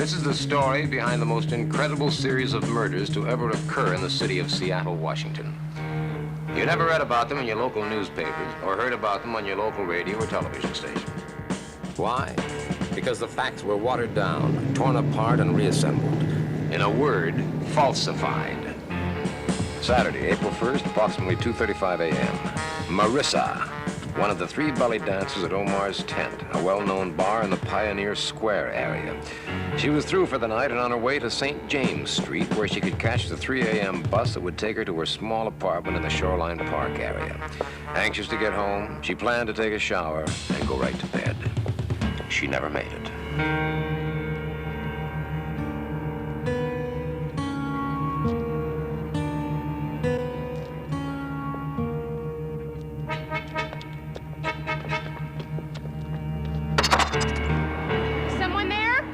This is the story behind the most incredible series of murders to ever occur in the city of Seattle, Washington. You never read about them in your local newspapers or heard about them on your local radio or television station. Why? Because the facts were watered down, torn apart, and reassembled. In a word, falsified. Saturday, April 1st, approximately 2:35 a.m. Marissa, one of the three belly dancers at Omar's Tent, a well-known bar in the Pioneer Square area. She was through for the night and on her way to St. James Street, where she could catch the 3 a.m. bus that would take her to her small apartment in the Shoreline Park area. Anxious to get home, she planned to take a shower and go right to bed. She never made it. Someone there?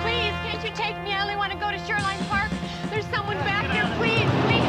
Please, can't you take me? I only want to go to Shoreline Park. There's someone back there. Please, please.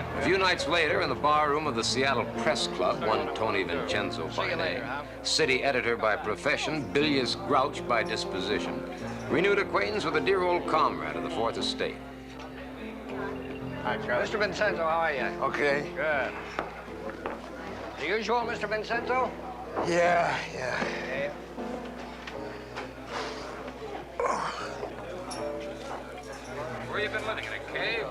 A few nights later, in the bar room of the Seattle Press Club, one Tony Vincenzo by name, city editor by profession, bilious grouch by disposition, renewed acquaintance with a dear old comrade of the Fourth Estate. Hi, Charlie. Mr. Vincenzo, how are you? Okay. Good. The usual, Mr. Vincenzo? Yeah. Okay. Where you been living, in a cave?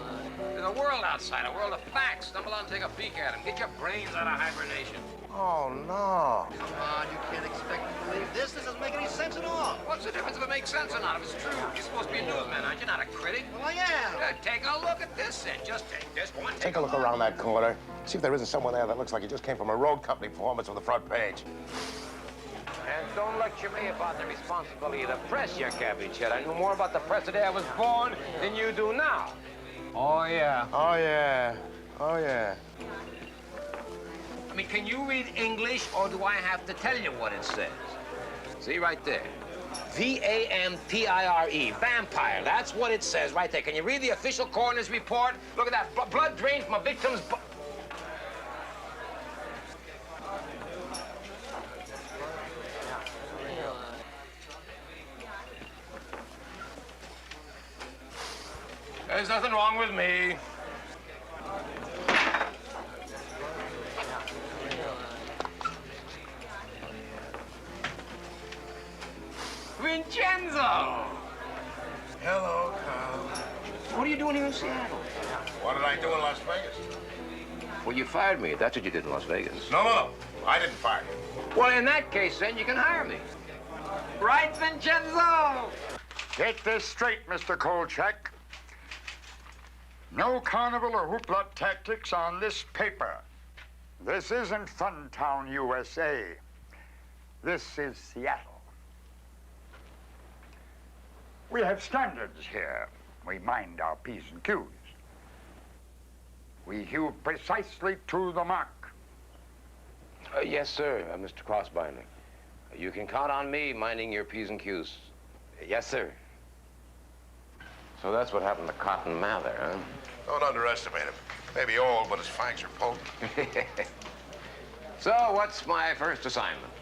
There's a world outside, a world of facts. Stumble on and take a peek at him. Get your brains out of hibernation. Oh, no. Come on, you can't expect me to believe this. This doesn't make any sense at all. What's the difference if it makes sense or not? If it's true, you're supposed to be a newsman, aren't you? Not a critic. Well, I am. Take a look at this, then. Just take this one. Take a look around that corner. See if there isn't someone there that looks like he just came from a road company performance on the front page. And don't lecture me about the responsibility of the press, you cabbage head. I knew more about the press the day I was born than you do now. Oh, yeah. Oh, yeah. Oh, yeah. I mean, can you read English, or do I have to tell you what it says? See, right there. V-A-M-P-I-R-E. Vampire. That's what it says right there. Can you read the official coroner's report? Look at that. Blood drained from a victim's... There's nothing wrong with me. Vincenzo! Hello, Carl. What are you doing here in Seattle? What did I do in Las Vegas? Well, you fired me. That's what you did in Las Vegas. No. I didn't fire you. Well, in that case, then, you can hire me. Right, Vincenzo? Get this straight, Mr. Kolchak. No carnival or hoopla tactics on this paper. This isn't Funtown, USA. This is Seattle. We have standards here. We mind our P's and Q's. We hew precisely to the mark. Yes, sir, Mr. Crossbinder. You can count on me minding your P's and Q's. Yes, sir. So that's what happened to Cotton Mather, huh? Don't underestimate him. Maybe old, but his fangs are potent. So, what's my first assignment?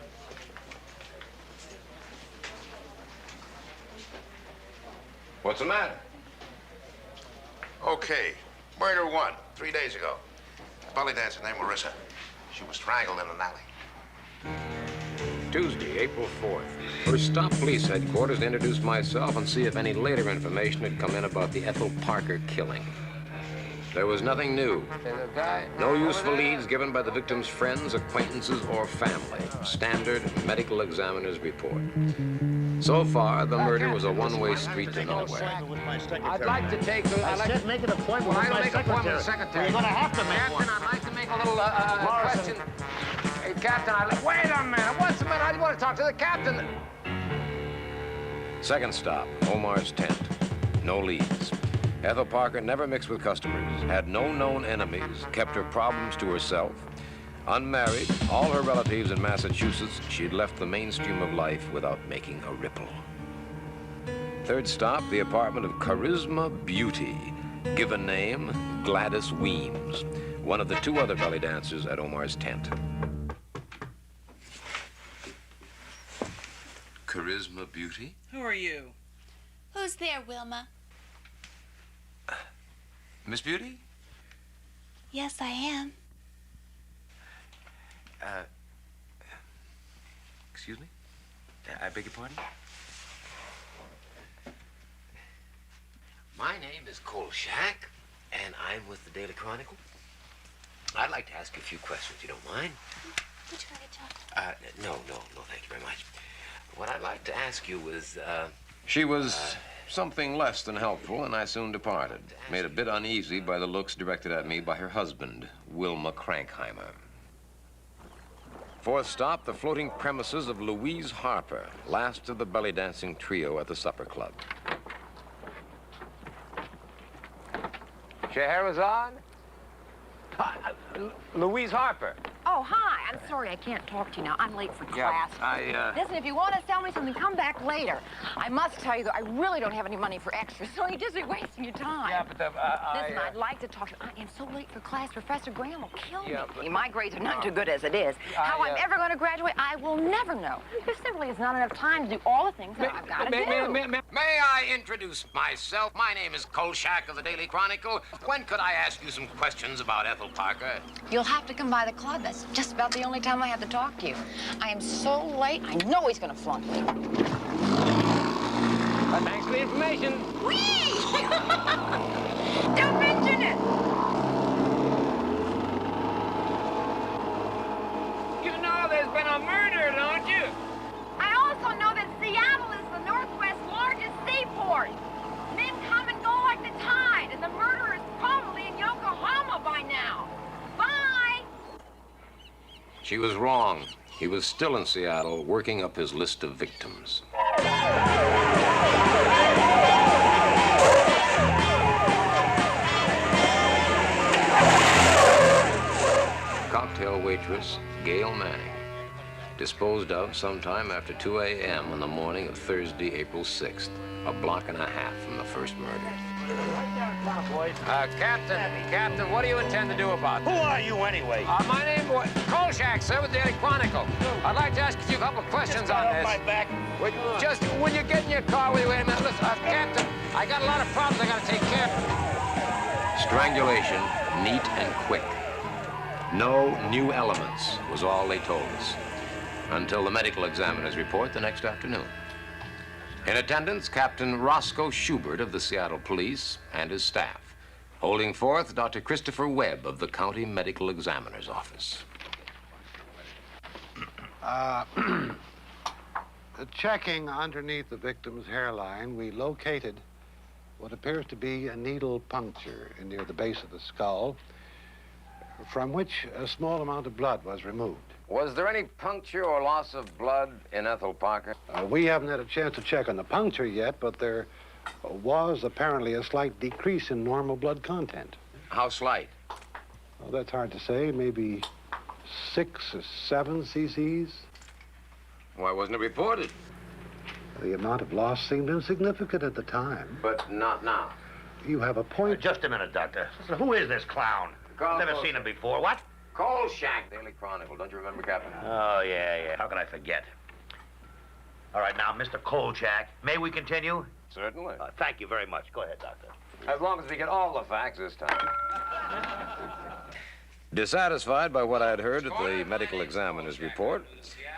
What's the matter? Okay. Murder 1, 3 days ago. Belly dancer named Marissa. She was strangled in an alley. Tuesday, April 4th. First stop police headquarters to introduce myself and see if any later information had come in about the Ethel Parker killing. There was nothing new. No useful leads given by the victim's friends, acquaintances, or family. Standard medical examiner's report. So far, the murder was a one-way street to nowhere. I'd like to take a... I said make an appointment with my secretary. You're going to have to make one. Captain, I'd like to make a little question. Hey, Captain, wait a minute. What's the matter? I want to talk to the captain. Second stop, Omar's tent. No leads. Ethel Parker never mixed with customers, had no known enemies, kept her problems to herself. Unmarried, all her relatives in Massachusetts, she'd left the mainstream of life without making a ripple. Third stop, the apartment of Charisma Beauty, given name Gladys Weems, one of the two other belly dancers at Omar's tent. Charisma Beauty? Who are you? Who's there, Wilma? Miss Beauty? Yes, I am. Excuse me? I beg your pardon? My name is Kolchak, and I'm with the Daily Chronicle. I'd like to ask you a few questions, you don't mind? Would you like to talk? No, thank you very much. What I'd like to ask you is, She was something less than helpful, and I soon departed. Made a bit uneasy by the looks directed at me by her husband, Wilma Krankheimer. Fourth stop, the floating premises of Louise Harper, last of the belly dancing trio at the supper club. Scheherazade? Louise Harper. Oh, hi. I'm sorry I can't talk to you now. I'm late for class. Listen, if you want to sell me something, come back later. I must tell you, though, I really don't have any money for extras, so you just be wasting your time. Yeah, but Listen, I'd like to talk to you. I am so late for class. Professor Graham will kill me. My grades are not too good as it is. How I'm ever going to graduate, I will never know. There simply is not enough time to do all the things that I've got to do. May I introduce myself? My name is Kolchak of the Daily Chronicle. When could I ask you some questions about Ethel Parker? You'll have to come by the club. That's just about the only time I have to talk to you. I am so late, I know he's going to flunk me. Thanks for the information. Whee! Don't mention it! You know there's been a murder, don't you? I also know that Seattle is the Northwest's largest seaport. Men come and go like the tide, and the murderer is probably in Yokohama by now. Bye! She was wrong. He was still in Seattle, working up his list of victims. Cocktail waitress, Gail Manning. Disposed of sometime after 2 a.m. on the morning of Thursday, April 6th, a block and a half from the first murder. Captain, what do you intend to do about Who this? are you anyway? My name is Kolchak, sir, with the Daily Chronicle. I'd like to ask you a couple of questions on this. my back. Just when you get in your car, wait a minute. Listen, Captain, I got a lot of problems I got to take care of. Strangulation, neat and quick. No new elements was all they told us, until the medical examiner's report the next afternoon. In attendance, Captain Roscoe Schubert of the Seattle Police and his staff. Holding forth, Dr. Christopher Webb of the County Medical Examiner's Office. Checking underneath the victim's hairline, we located what appears to be a needle puncture near the base of the skull, from which a small amount of blood was removed. Was there any puncture or loss of blood in Ethel Parker? We haven't had a chance to check on the puncture yet, but there was apparently a slight decrease in normal blood content. How slight? Well, that's hard to say. Maybe 6 or 7 cc's. Why wasn't it reported? The amount of loss seemed insignificant at the time. But not now. You have a point. Just a minute, Doctor. Who is this clown? I've never seen him before. What? Kolchak, Daily Chronicle. Don't you remember, Captain? Oh, yeah. How can I forget? All right, now, Mr. Kolchak, may we continue? Certainly. Thank you very much. Go ahead, Doctor. As long as we get all the facts this time. Dissatisfied by what I'd heard at the medical examiner's report,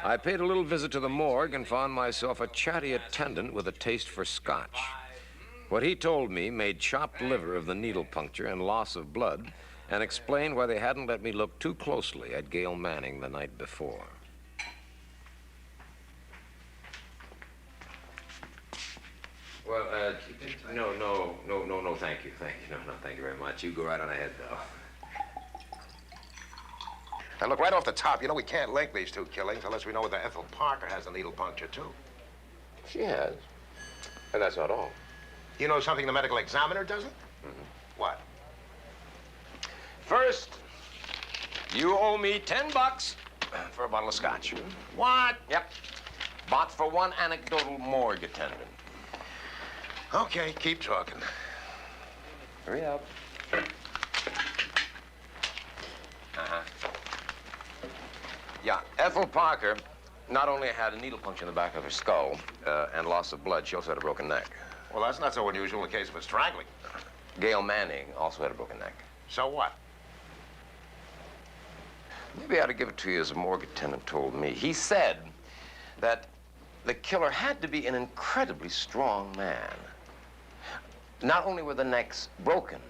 I paid a little visit to the morgue and found myself a chatty attendant with a taste for scotch. What he told me made chopped liver of the needle puncture and loss of blood, and explained why they hadn't let me look too closely at Gail Manning the night before. Well, no, thank you. No, thank you very much. You go right on ahead, though. Now, look, right off the top, you know we can't link these two killings unless we know whether Ethel Parker has a needle puncture, too. She has. And that's not all. You know something the medical examiner doesn't? Mm-hmm. What? First, you owe me $10 for a bottle of scotch. What? Yep. Bought for one anecdotal morgue attendant. Okay, keep talking. Hurry up. Yeah, Ethel Parker not only had a needle puncture in the back of her skull and loss of blood, she also had a broken neck. Well, that's not so unusual in the case of a strangling. Gail Manning also had a broken neck. So what? Maybe I ought to give it to you as a morgue attendant told me. He said that the killer had to be an incredibly strong man. Not only were the necks broken,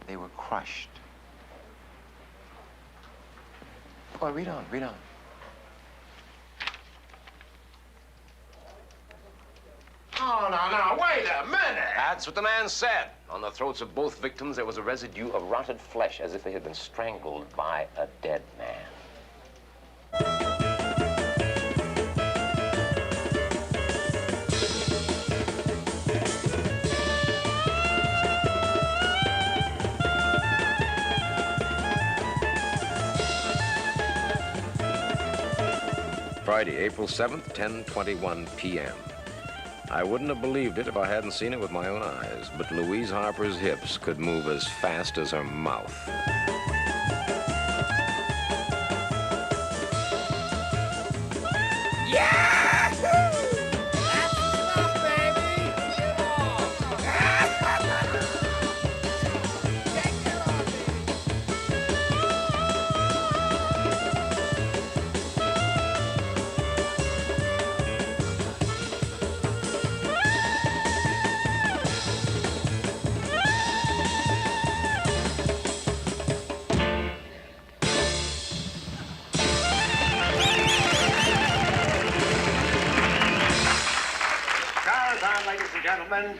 they were crushed. Oh, read on. Oh, no, wait a minute! That's what the man said. On the throats of both victims, there was a residue of rotted flesh, as if they had been strangled by a dead man. Friday, April 7th, 10:21 p.m. I wouldn't have believed it if I hadn't seen it with my own eyes, but Louise Harper's hips could move as fast as her mouth.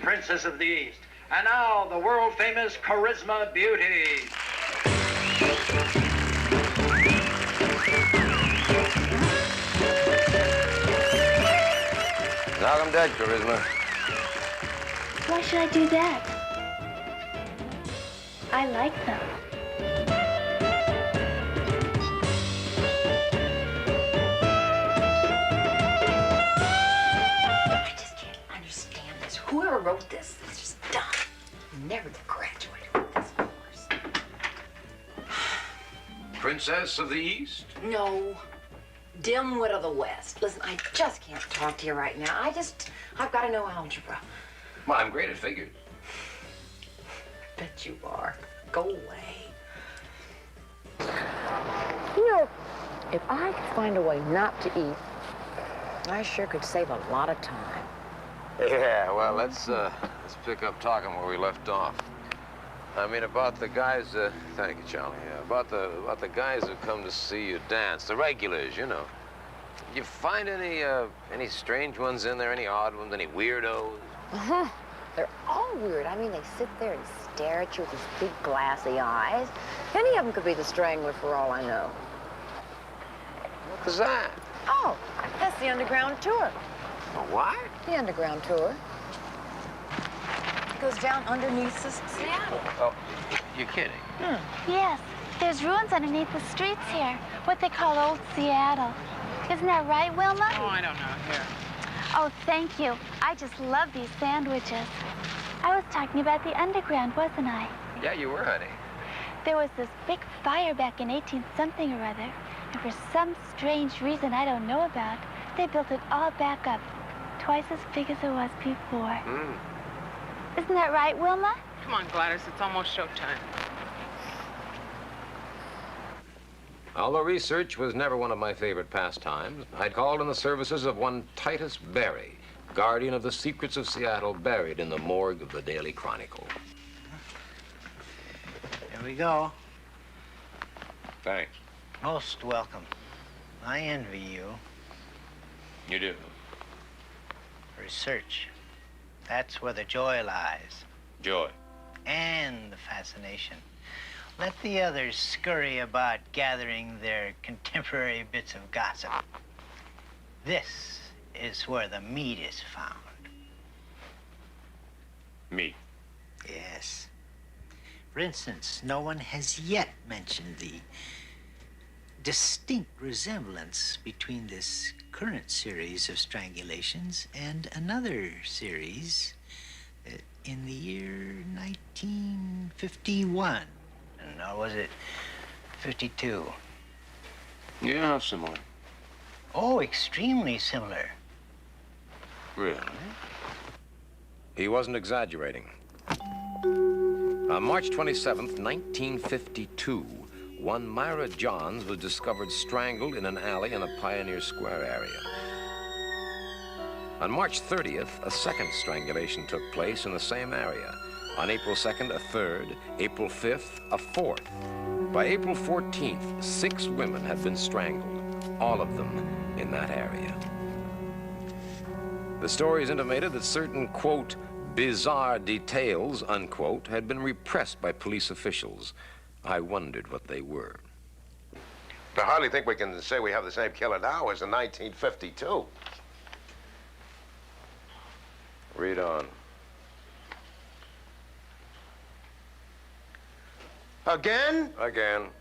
Princess of the East. And now, the world-famous Charisma Beauty. Knock 'em dead, Charisma. Why should I do that? I like them. Whoever wrote this is just dumb. Never to graduate with this course. Princess of the East? No. Dimwit of the West. Listen, I just can't talk to you right now. I've got to know algebra. Well, I'm great at figures. Bet you are. Go away. You know, if I could find a way not to eat, I sure could save a lot of time. Yeah, well, let's pick up talking where we left off. I mean, about the guys, thank you, Charlie, yeah, about the guys who come to see you dance, the regulars, you know. You find any strange ones in there, any odd ones, any weirdos? They're all weird. I mean, they sit there and stare at you with these big glassy eyes. Any of them could be the Strangler for all I know. What was that? Oh, that's the underground tour. What? The underground tour. It goes down underneath Seattle. Oh, you're kidding. Yes, there's ruins underneath the streets here. What they call Old Seattle. Isn't that right, Wilma? Oh, I don't know. Here. Oh, thank you. I just love these sandwiches. I was talking about the underground, wasn't I? Yeah, you were, honey. There was this big fire back in 18-something or other, and for some strange reason I don't know about, they built it all back up, twice as big as it was before. Isn't that right, Wilma? Come on, Gladys. It's almost showtime. Although research was never one of my favorite pastimes, I'd called in the services of one Titus Berry, guardian of the secrets of Seattle, buried in the morgue of the Daily Chronicle. Here we go. Thanks. Most welcome. I envy you. You do? Research. That's where the joy lies. Joy. And the fascination. Let the others scurry about gathering their contemporary bits of gossip. This is where the meat is found. Meat? Yes. For instance, no one has yet mentioned the distinct resemblance between this current series of strangulations and another series in the year 1951. Or was it 52? Yeah, how similar? Oh, extremely similar. Really? He wasn't exaggerating. On March 27th, 1952, one Myra Johns was discovered strangled in an alley in the Pioneer Square area. On March 30th, a second strangulation took place in the same area. On April 2nd, a third. April 5th, a fourth. By April 14th, 6 women had been strangled, all of them in that area. The stories intimated that certain, quote, bizarre details, unquote, had been repressed by police officials. I wondered what they were. I hardly think we can say we have the same killer now as in 1952. Read on. Again? Again.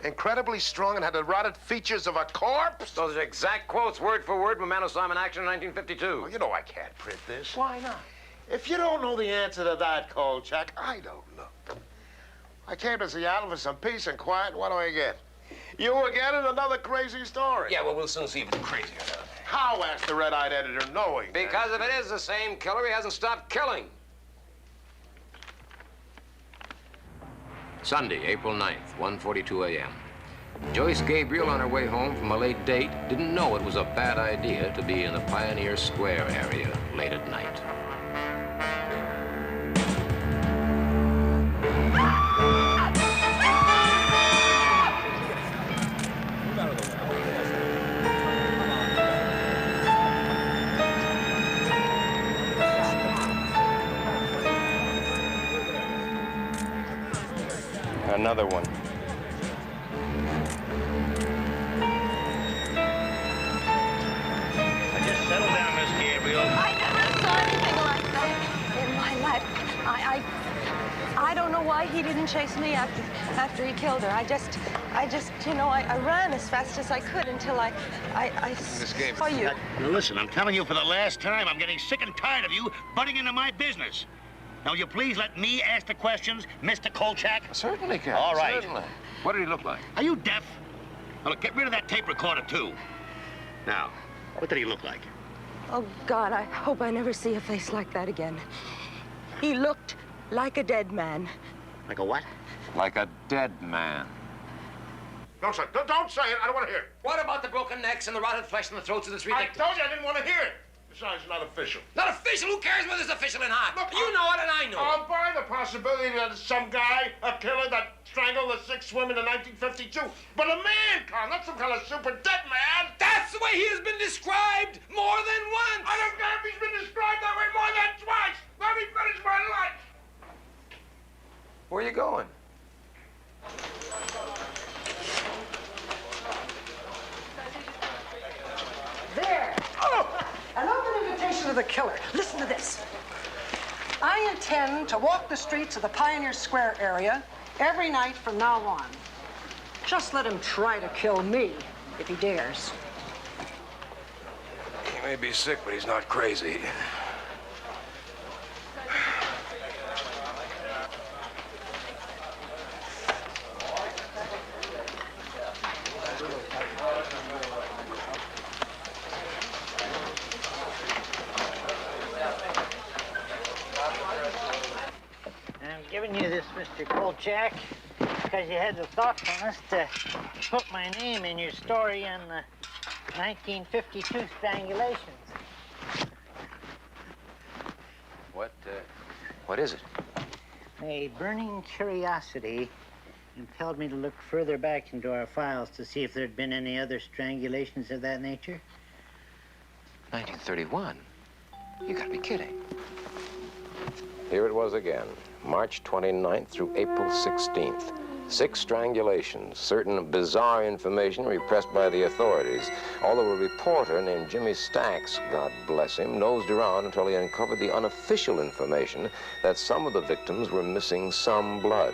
Incredibly strong and had the rotted features of a corpse? Those are exact quotes, word for word, from Man of Simon Action in 1952. Oh, you know I can't print this. Why not? If you don't know the answer to that, Kolchak, I don't know. I came to Seattle for some peace and quiet. What do I get? You again and another crazy story. Yeah, well, we'll soon see if it's crazy or not. How, asked the red-eyed editor, knowing that? Because if it is the same killer, he hasn't stopped killing. Sunday, April 9th, 1:42 a.m. Joyce Gabriel, on her way home from a late date, didn't know it was a bad idea to be in the Pioneer Square area late at night. Another one. Now just settle down, Miss Gabriel. I never saw anything like that in my life. I don't know why he didn't chase me after he killed her. I just, you know, I ran as fast as I could until I saw you. Now listen, I'm telling you for the last time, I'm getting sick and tired of you butting into my business. Now, will you please let me ask the questions, Mr. Kolchak? Certainly, Captain. All right. Certainly. What did he look like? Are you deaf? Now, look, get rid of that tape recorder, too. Now, what did he look like? Oh, God, I hope I never see a face like that again. He looked like a dead man. Like a what? Like a dead man. No, sir. Don't say it. I don't want to hear it. What about the broken necks and the rotted flesh and the throats of the 3 victims? I told you I didn't want to hear it. Besides, it's not official. Not official? Who cares whether it's official or not? Look, you know it and I know it. I'll buy the possibility that it's some guy, a killer that strangled the 6 women in 1952. But a man, Carl, not some kind of super dead man. That's the way he has been described more than once. I don't care if he's been described that way more than twice. Let me finish my life. Where are you going? There. Oh! An open invitation to the killer. Listen to this. I intend to walk the streets of the Pioneer Square area every night from now on. Just let him try to kill me if he dares. He may be sick, but he's not crazy. I'm giving you this, Mr. Kolchak, because you had the thoughtfulness to put my name in your story on the 1952 strangulations. What is it? A burning curiosity impelled me to look further back into our files to see if there'd been any other strangulations of that nature. 1931? You gotta be kidding. Here it was again, March 29th through April 16th. 6 strangulations, certain bizarre information repressed by the authorities. Although a reporter named Jimmy Stacks, God bless him, nosed around until he uncovered the unofficial information that some of the victims were missing some blood,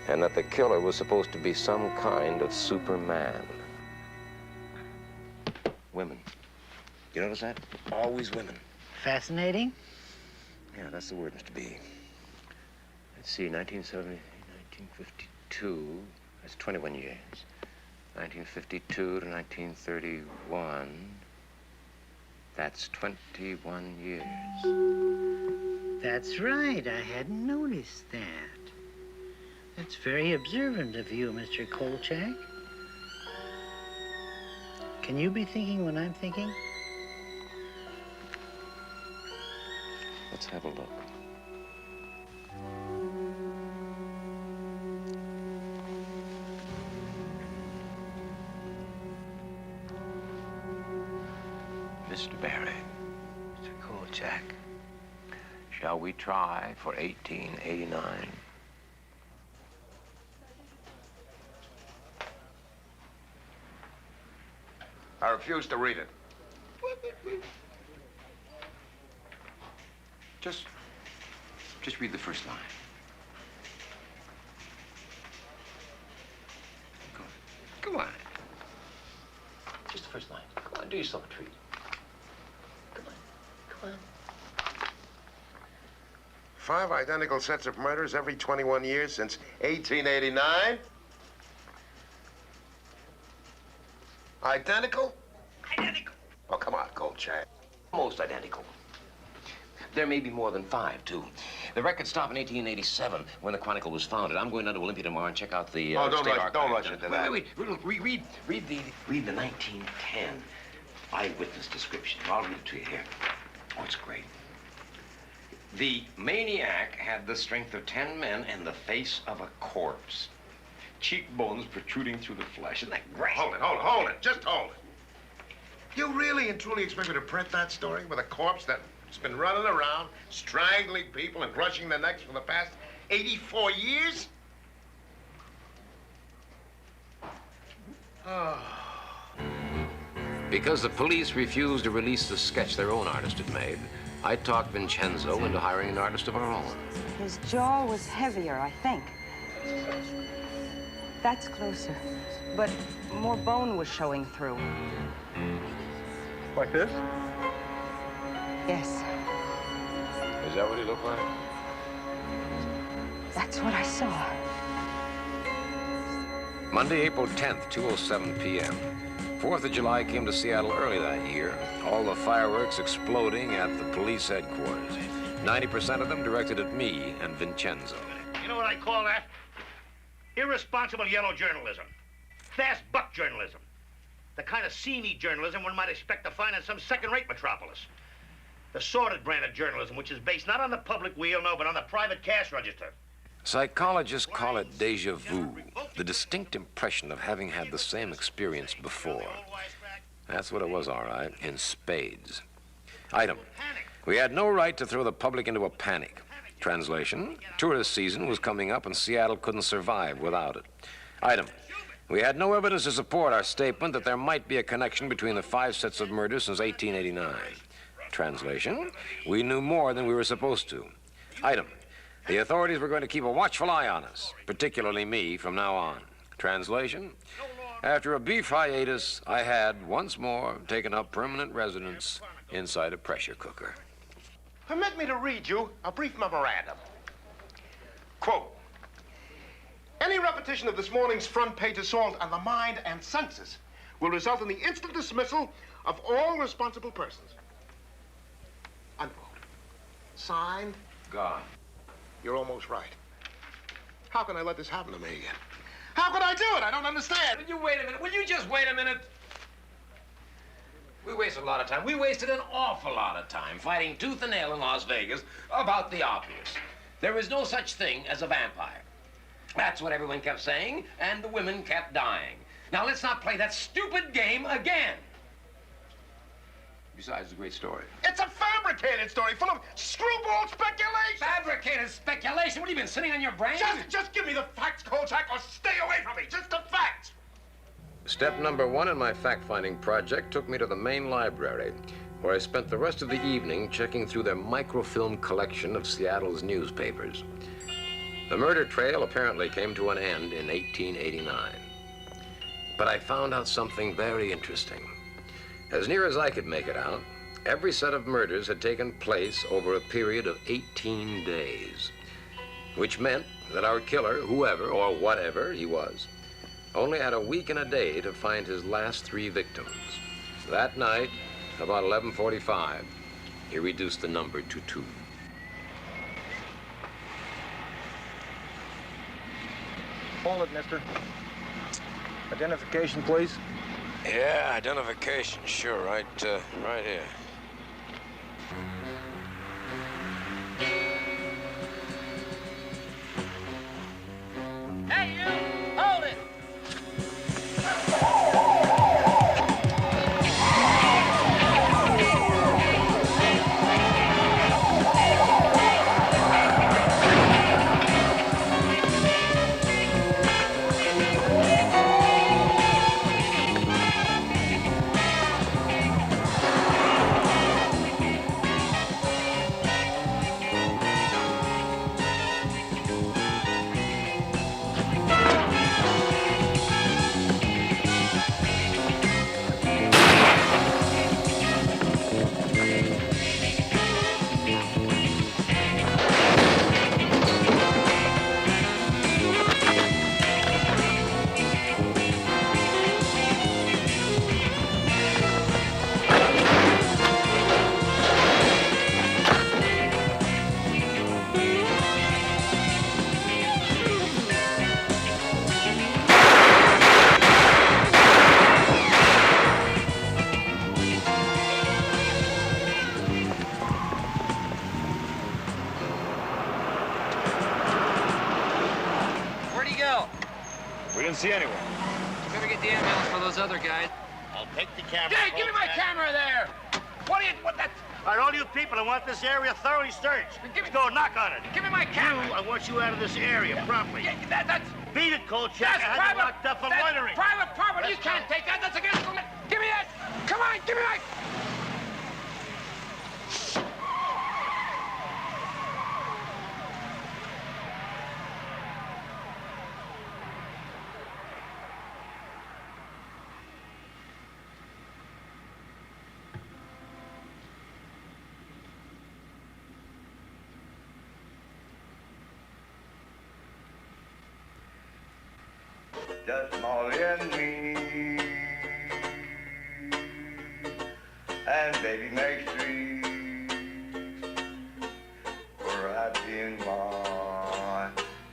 and that the killer was supposed to be some kind of Superman. Women. You notice that? Always women. Fascinating? Yeah, that's the word, Mr. B. Let's see, 1970, 1952, that's 21 years. 1952 to 1931, that's 21 years. That's right, I hadn't noticed that. That's very observant of you, Mr. Kolchak. Can you be thinking when I'm thinking? Let's have a look. Mr. Barry. Mr. Kolchak. Shall we try for 1889? I refuse to read it. Just read the first line. Go on. Just the first line. Come on, do yourself a treat. Come on. 5 identical sets of murders every 21 years since 1889? Identical? Identical. Oh, come on, Kolchak. Almost identical. There may be more than 5, too. The record stopped in 1887 when the Chronicle was founded. I'm going down to Olympia tomorrow and check out the Oh, don't State rush into that. Wait. Read the 1910 eyewitness description. I'll read it to you here. Oh, it's great. The maniac had the strength of 10 men and the face of a corpse. Cheekbones protruding through the flesh. Isn't that great? Hold it. Just hold it. You really and truly expect me to print that story with a corpse that's been running around, strangling people and crushing their necks for the past 84 years? Oh. Because the police refused to release the sketch their own artist had made, I talked Vincenzo into hiring an artist of our own. His jaw was heavier, I think. That's closer. But more bone was showing through. Like this? Yes, Is that what he looked like? that's what I saw. Monday, April 10th, 2:07 p.m. 4th of July came to Seattle early that year. All the fireworks exploding at the police headquarters. 90% of them directed at me and Vincenzo. You know what I call that? Irresponsible yellow journalism. Fast buck journalism. The kind of seamy journalism one might expect to find in some second-rate metropolis. The sordid brand of journalism, which is based not on the public weal, no, but on the private cash register. Psychologists call it déjà vu, the distinct impression of having had the same experience before. That's what it was, all right, in spades. Item: we had no right to throw the public into a panic. Translation: tourist season was coming up and Seattle couldn't survive without it. Item: we had no evidence to support our statement that there might be a connection between the 5 sets of murders since 1889. Translation: we knew more than we were supposed to. Item: the authorities were going to keep a watchful eye on us, particularly me, from now on. Translation: after a brief hiatus, I had, once more, taken up permanent residence inside a pressure cooker. Permit me to read you a brief memorandum. Quote, any repetition of this morning's front page assault on the mind and senses will result in the instant dismissal of all responsible persons. Unquote. Signed, God. You're almost right. How can I let this happen to me again? How could I do it? I don't understand. Will you wait a minute? Will you just wait a minute? We wasted a lot of time. We wasted an awful lot of time fighting tooth and nail in Las Vegas about the obvious. There is no such thing as a vampire. That's what everyone kept saying, and the women kept dying. Now, let's not play that stupid game again. Besides, it's a great story. It's a fabricated story full of screwball speculation. Fabricated speculation? What have you been sitting on your brain? Just give me the facts, Kolchak, or stay away from me. Just the facts. Step number 1 in my fact-finding project took me to the main library, where I spent the rest of the evening checking through their microfilm collection of Seattle's newspapers. The murder trail apparently came to an end in 1889. But I found out something very interesting. As near as I could make it out, every set of murders had taken place over a period of 18 days, which meant that our killer, whoever or whatever he was, only had a week and a day to find his last 3 victims. That night, about 11:45, he reduced the number to 2. Hold it, mister. Identification, please. Yeah, identification, sure, right here. Hey, you! Hold it! See anyone. Better get the ambulance for those other guys. I'll take the camera. Hey, give me my camera there! What that? All right, all you people, I want this area thoroughly searched. Let's go, knock on it. Give me my camera! I want you out of this area promptly. Yeah, that's Beat it, Kolchak. That's I had private. you locked up for That's loitering. private property. You can't take that. That's against the law. Give me that. Come on, give me my... Just Molly and me, and baby makes 3. We're happy in my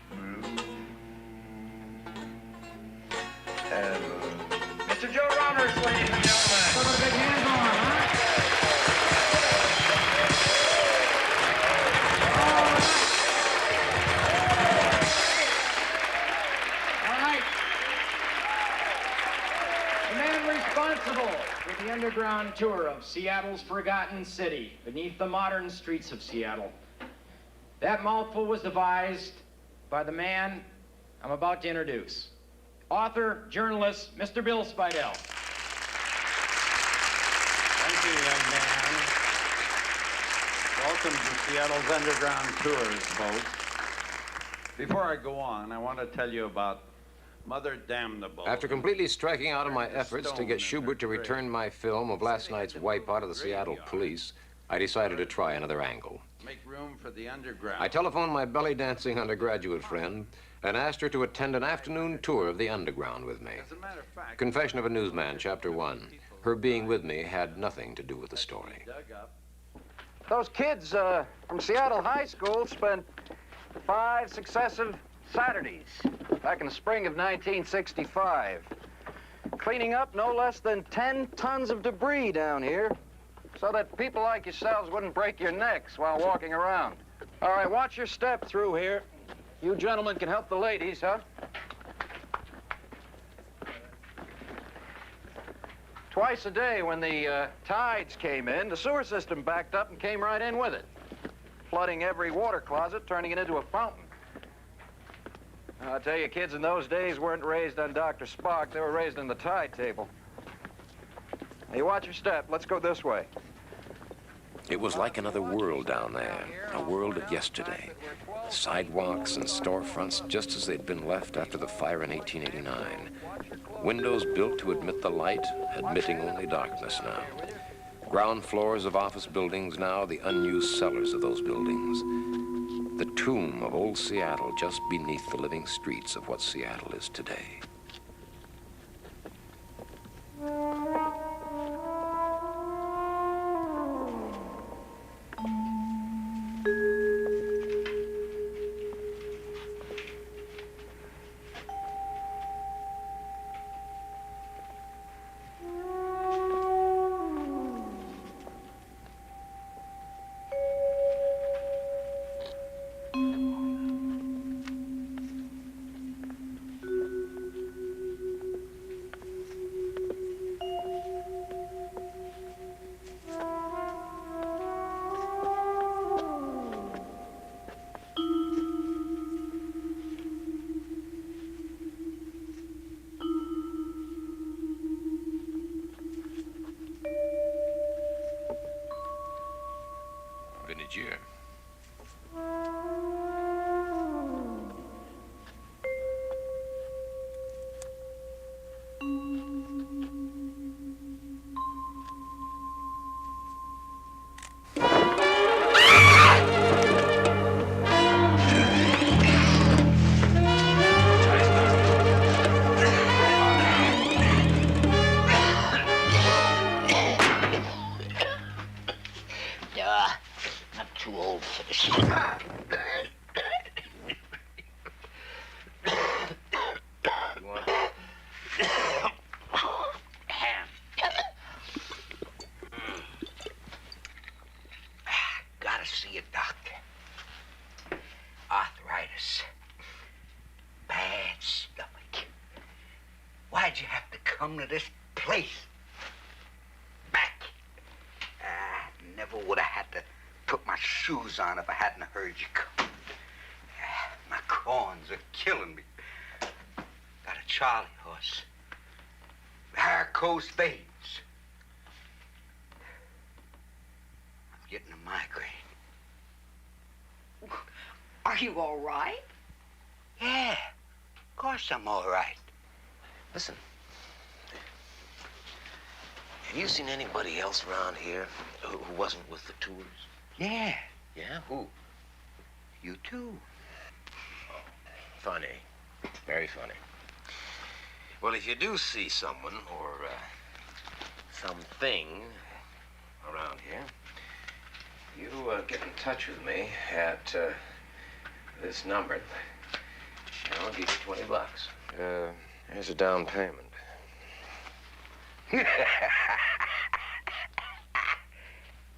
blue heaven. Mr. Joe Roberts, ladies and gentlemen. Put a big hand on, huh? For the underground tour of Seattle's forgotten city beneath the modern streets of Seattle. That mouthful was devised by the man I'm about to introduce. Author, journalist, Mr. Bill Spidell. Thank you, young man. Welcome to Seattle's underground tours, folks. Before I go on, I want to tell you about Mother Damnable. After completely striking out on my efforts to get Schubert to return my film of last night's wipeout of the Seattle police, I decided to try another angle. Make room for the underground. I telephoned my belly-dancing undergraduate friend and asked her to attend an afternoon tour of the underground with me. As a matter of fact, Confession of a Newsman, Chapter 1. Her being with me had nothing to do with the story. Those kids from Seattle High School spent 5 successive Saturdays, back in the spring of 1965. Cleaning up no less than 10 tons of debris down here so that people like yourselves wouldn't break your necks while walking around. All right, watch your step through here. You gentlemen can help the ladies, huh? Twice a day when the tides came in, the sewer system backed up and came right in with it, flooding every water closet, turning it into a fountain. I'll tell you, kids in those days weren't raised on Dr. Spock. They were raised on the tide table. Hey, watch your step. Let's go this way. It was like another world down there, a world of yesterday. Sidewalks and storefronts just as they'd been left after the fire in 1889. Windows built to admit the light, admitting only darkness now. Ground floors of office buildings now, the unused cellars of those buildings. The tomb of old Seattle just beneath the living streets of what Seattle is today. Vintage year. Too old for this. Ham. Gotta see a doctor. Arthritis. Bad stomach. Why'd you have to come to this place? Back. Never would have had to put my shoes on if I hadn't heard you come. My corns are killing me. Got a Charlie horse. Varicose veins. I'm getting a migraine. Are you all right? Yeah, of course I'm all right. Listen, have you seen anybody else around here who wasn't with the tours? Yeah. Yeah? Who? You too. Funny. Very funny. Well, if you do see someone or something around here, you get in touch with me at this number. And I'll give you $20. Here's a down payment.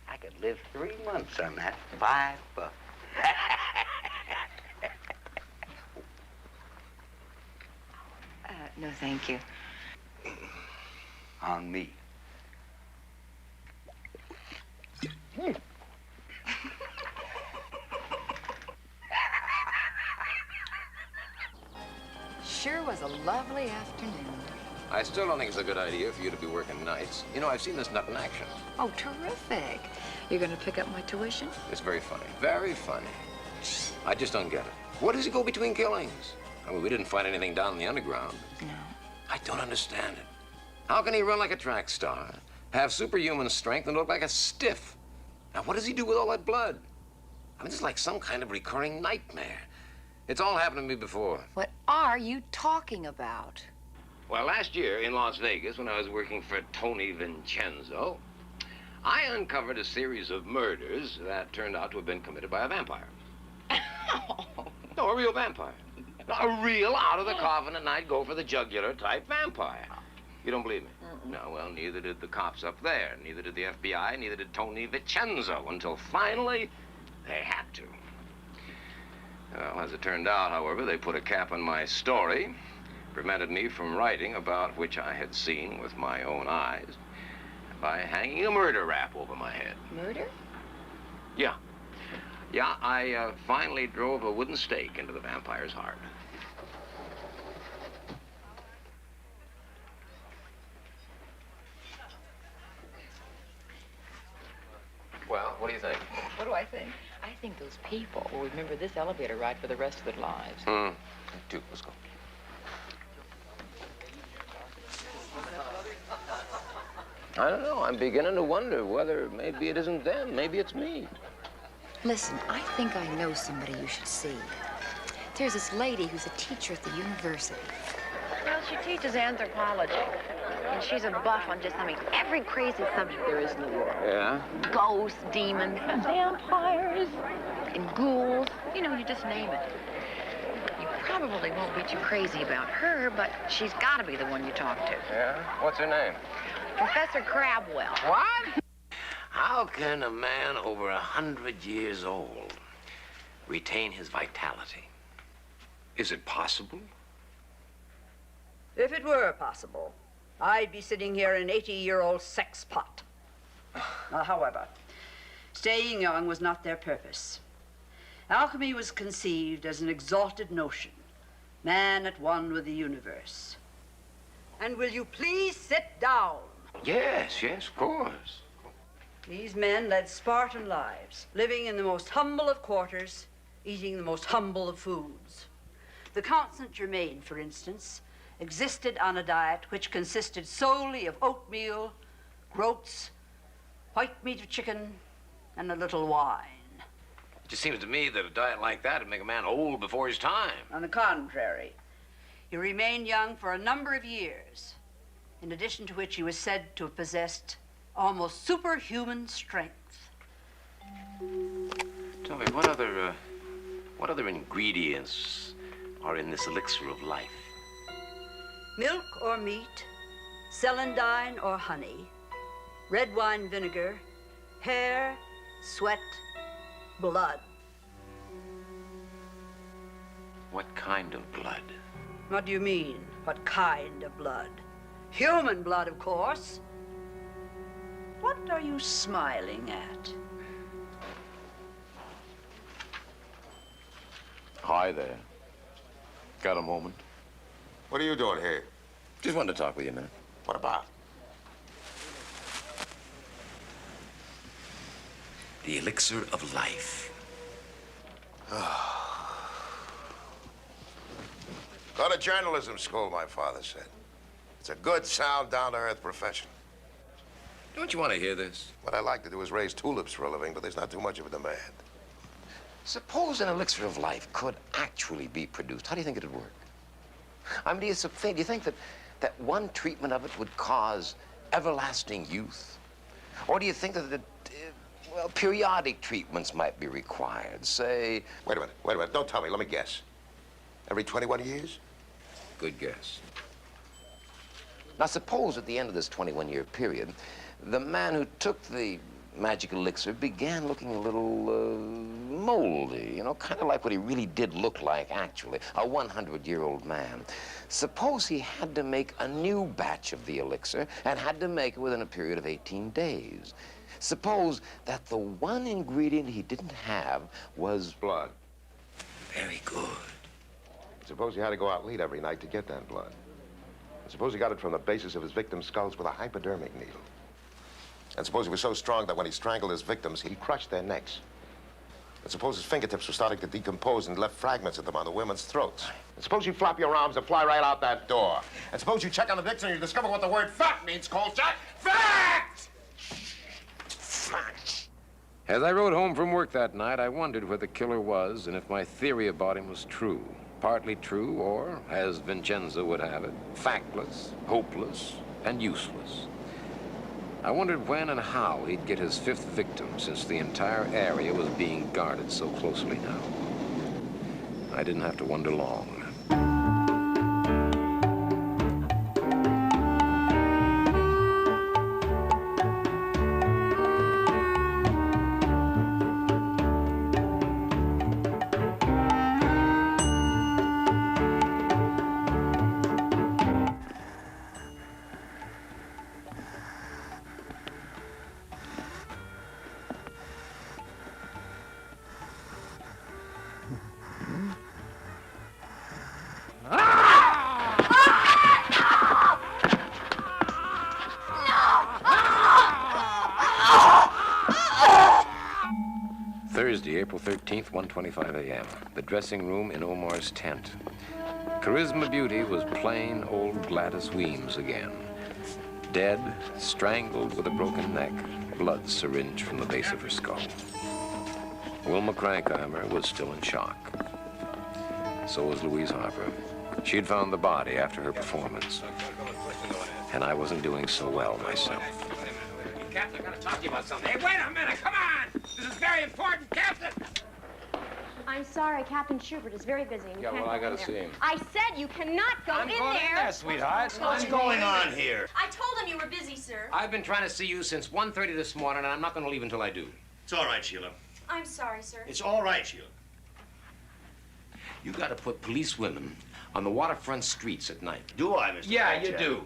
I could live 3 months on that. $5. No, thank you. On me. Sure was a lovely afternoon. I still don't think it's a good idea for you to be working nights. You know, I've seen this nut in action. Oh, terrific. You're going to pick up my tuition? It's very funny. Very funny. I just don't get it. What does he go between killings? I mean, we didn't find anything down in the underground. No. I don't understand it. How can he run like a track star, have superhuman strength, and look like a stiff? Now, what does he do with all that blood? I mean, it's like some kind of recurring nightmare. It's all happened to me before. What are you talking about? Well, last year in Las Vegas, when I was working for Tony Vincenzo, I uncovered a series of murders that turned out to have been committed by a vampire. No, a real vampire. A real out-of-the-coffin-at-night, go-for-the-jugular type vampire. You don't believe me? No, well, neither did the cops up there, neither did the FBI, neither did Tony Vincenzo, until finally they had to. Well, as it turned out, however, they put a cap on my story, prevented me from writing about which I had seen with my own eyes by hanging a murder rap over my head. Murder? Yeah. Yeah, I finally drove a wooden stake into the vampire's heart. Well, what do you think? What do I think? I think those people will remember this elevator ride for the rest of their lives. Dude, let's go. I don't know. I'm beginning to wonder whether maybe it isn't them. Maybe it's me. Listen, I think I know somebody you should see. There's this lady who's a teacher at the university. Well, she teaches anthropology. And she's a buff on just, every crazy subject there is in the world. Yeah? Ghosts, demons, vampires, and ghouls. You know, you just name it. You probably won't be too crazy about her, but she's got to be the one you talk to. Yeah? What's her name? Professor Crabwell. What? How can a man over 100 years old retain his vitality? Is it possible? If it were possible, I'd be sitting here an 80-year-old sex pot. However, staying young was not their purpose. Alchemy was conceived as an exalted notion, man at one with the universe. And will you please sit down? Yes, of course. These men led Spartan lives, living in the most humble of quarters, eating the most humble of foods. The Count St. Germain, for instance, existed on a diet which consisted solely of oatmeal, groats, white meat of chicken, and a little wine. It just seems to me that a diet like that would make a man old before his time. On the contrary, he remained young for a number of years, in addition to which he was said to have possessed almost superhuman strength. Tell me, what other ingredients are in this elixir of life? Milk or meat, celandine or honey, red wine vinegar, hair, sweat, blood. What kind of blood? What do you mean, what kind of blood? Human blood, of course. What are you smiling at? Hi there. Got a moment? What are you doing here? Just wanted to talk with you a minute. What about? The elixir of life. Go to journalism school, my father said. It's a good, sound, down-to-earth profession. Don't you want to hear this? What I like to do is raise tulips for a living, but there's not too much of a demand. Suppose an elixir of life could actually be produced. How do you think it'd work? I mean, do you think that one treatment of it would cause everlasting youth? Or do you think that, well, periodic treatments might be required, say... Wait a minute. Don't tell me. Let me guess. Every 21 years? Good guess. Now, suppose at the end of this 21-year period, the man who took the magic elixir began looking a little moldy, you know, kind of like what he really did look like, actually, a 100-year-old man. Suppose he had to make a new batch of the elixir and had to make it within a period of 18 days. Suppose that the one ingredient he didn't have was blood. Very good. Suppose he had to go out and lead every night to get that blood. And suppose he got it from the bases of his victims' skulls with a hypodermic needle. And suppose he was so strong that when he strangled his victims, he crushed their necks. And suppose his fingertips were starting to decompose and left fragments of them on the women's throats. And suppose you flap your arms and fly right out that door. And suppose you check on the dictionary and you discover what the word fact means, Kolchak. Fact! Fact! As I rode home from work that night, I wondered where the killer was and if my theory about him was true. Partly true, or, as Vincenzo would have it, factless, hopeless, and useless. I wondered when and how he'd get his fifth victim, since the entire area was being guarded so closely now. I didn't have to wonder long. Thursday, April 13th, 1:25 a.m. The dressing room in Omar's tent. Charisma Beauty was plain old Gladys Weems again. Dead, strangled with a broken neck, blood syringed from the base of her skull. Wilma Crankheimer was still in shock. So was Louise Harper. She'd found the body after her performance. And I wasn't doing so well myself. Captain, I've got to talk to you about something. Hey, wait a minute, come on! This is very important, Captain! I'm sorry, Captain Schubert is very busy. And you can't I go gotta in see there. him. I said you cannot go I'm in going there. in there, sweetheart. What's going on here? I told him you were busy, sir. I've been trying to see you since 1:30 this morning, and I'm not going to leave until I do. It's all right, Sheila. I'm sorry, sir. It's all right, Sheila. You got to put police women on the waterfront streets at night. Do I, Mr. Yeah, Kolchak? you do.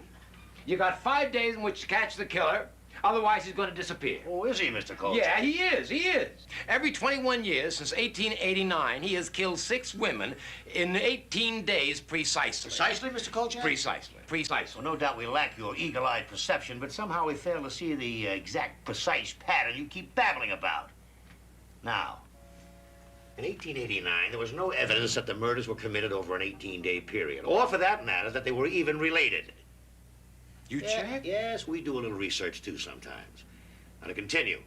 You got 5 days in which to catch the killer. Otherwise, he's going to disappear. Oh, is he, Mr. Kolchak? Yeah, he is. He is. Every 21 years since 1889, he has killed 6 women in 18 days precisely. Precisely, Mr. Kolchak? Precisely. Precisely. Well, no doubt we lack your eagle-eyed perception, but somehow we fail to see the exact, precise pattern you keep babbling about. Now, in 1889, there was no evidence that the murders were committed over an 18-day period, or for that matter, that they were even related. You check? Yes, we do a little research, too, sometimes. Now, to continue.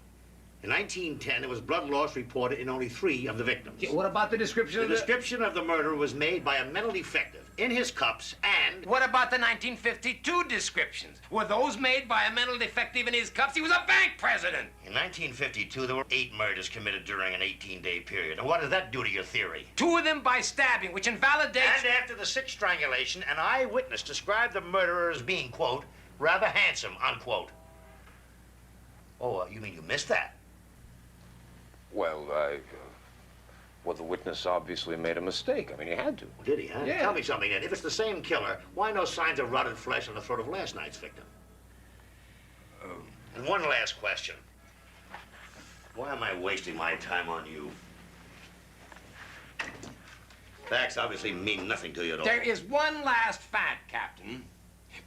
In 1910, there was blood loss reported in only 3 of the victims. Yeah, what about the description The description of the murder was made by a mental defective in his cups, and... What about the 1952 descriptions? Were those made by a mental defective in his cups? He was a bank president. In 1952, there were 8 murders committed during an 18-day period. And what does that do to your theory? 2 of them by stabbing, which invalidates... And after the 6th strangulation, an eyewitness described the murderer as being, quote, rather handsome, unquote. Oh, you mean you missed that? Well, well, the witness obviously made a mistake. I mean, he had to. Did he, huh? Yeah. Tell me something, then. If it's the same killer, why no signs of rotted flesh on the throat of last night's victim? And one last question. Why am I wasting my time on you? Facts obviously mean nothing to you at all. There is one last fact, Captain.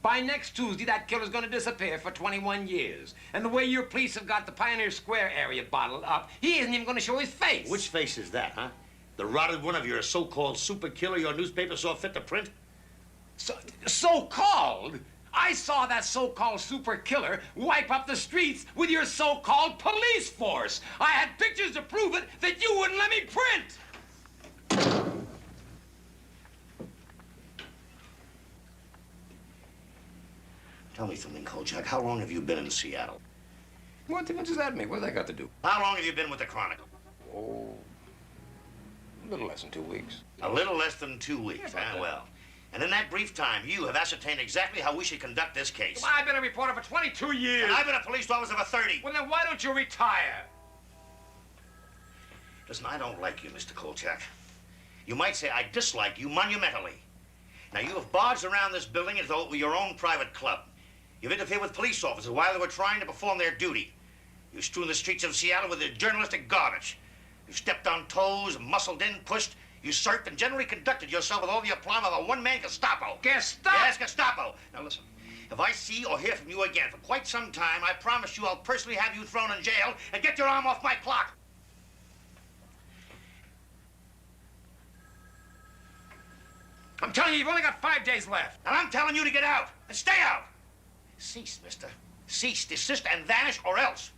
By next Tuesday, that killer's going to disappear for 21 years. And the way your police have got the Pioneer Square area bottled up, he isn't even going to show his face. Which face is that, huh? The rotted one of your so-called super killer your newspaper saw fit to print? So-called? I saw that so-called super killer wipe up the streets with your so-called police force. I had pictures to prove it that you wouldn't let me print. Tell me something, Kolchak. How long have you been in Seattle? What does that mean? What's that got to do? How long have you been with the Chronicle? Oh, a little less than 2 weeks. A little less than 2 weeks, huh? Well. And in that brief time, you have ascertained exactly how we should conduct this case. Well, I've been a reporter for 22 years. And I've been a police officer for 30. Well, then why don't you retire? Listen, I don't like you, Mr. Kolchak. You might say I dislike you monumentally. Now, you have barged around this building as though it were your own private club. You've interfered with police officers while they were trying to perform their duty. You've strewn the streets of Seattle with your journalistic garbage. You've stepped on toes, muscled in, pushed, usurped, and generally conducted yourself with all the aplomb of a one-man Gestapo. Gestapo? Yes, Gestapo. Now, listen. If I see or hear from you again for quite some time, I promise you I'll personally have you thrown in jail and get your arm off my clock. I'm telling you, you've only got 5 days left. And I'm telling you to get out and stay out. Cease, mister. Cease, desist, and vanish, or else.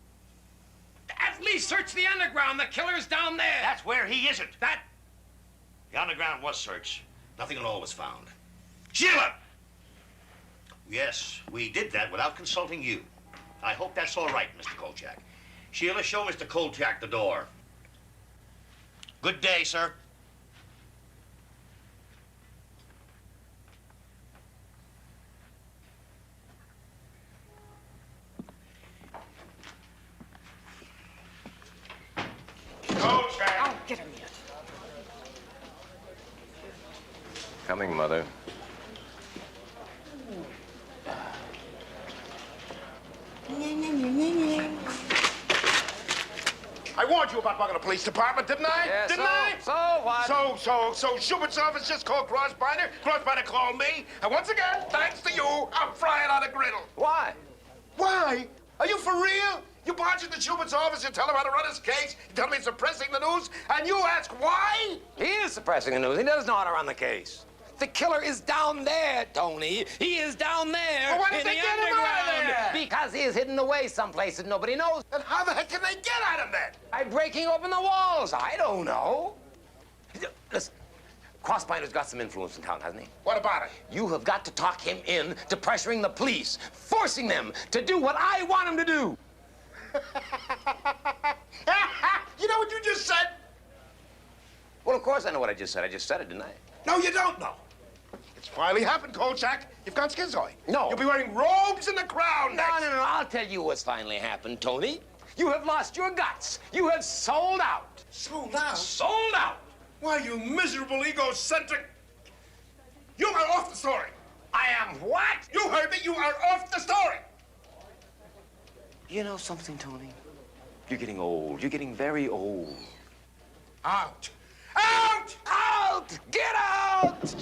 At least search the underground. The killer's down there. That's where he isn't. The underground was searched. Nothing at all was found. Sheila! Yes, we did that without consulting you. I hope that's all right, Mr. Kolchak. Sheila, show Mr. Kolchak the door. Good day, sir. Oh, get him yet. Coming, Mother. I warned you about bugging the police department, didn't I? Yeah, didn't I? So what? So Schubert's office just called Crossbinder. Crossbinder called me. And once again, thanks to you, I'm frying on a griddle. Why? Why? Are you for real? You barge into Schubert's office, you tell him how to run his case, you tell him he's suppressing the news, and you ask why? He is suppressing the news. He doesn't know how to run the case. The killer is down there, Tony. He is down there Well, why did in they the get him out of underground. there? Because he is hidden away someplace that nobody knows. And how the heck can they get at him then? By breaking open the walls. I don't know. Listen, Crossbinder's got some influence in town, hasn't he? What about it? You have got to talk him in to pressuring the police, forcing them to do what I want them to do. You know what you just said? Well, of course I know what I just said. I just said it, didn't I? No, you don't know. It's finally happened, Kolchak. You've gone schizoid. No. You'll be wearing robes in the crown next. No. I'll tell you what's finally happened, Tony. You have lost your guts. You have sold out. Sold out? Sold out. Why, you miserable, egocentric... You are off the story. I am what? You heard me. You are off the story. You know something, Tony? You're getting old. You're getting very old. Out. Out! Out! Get out!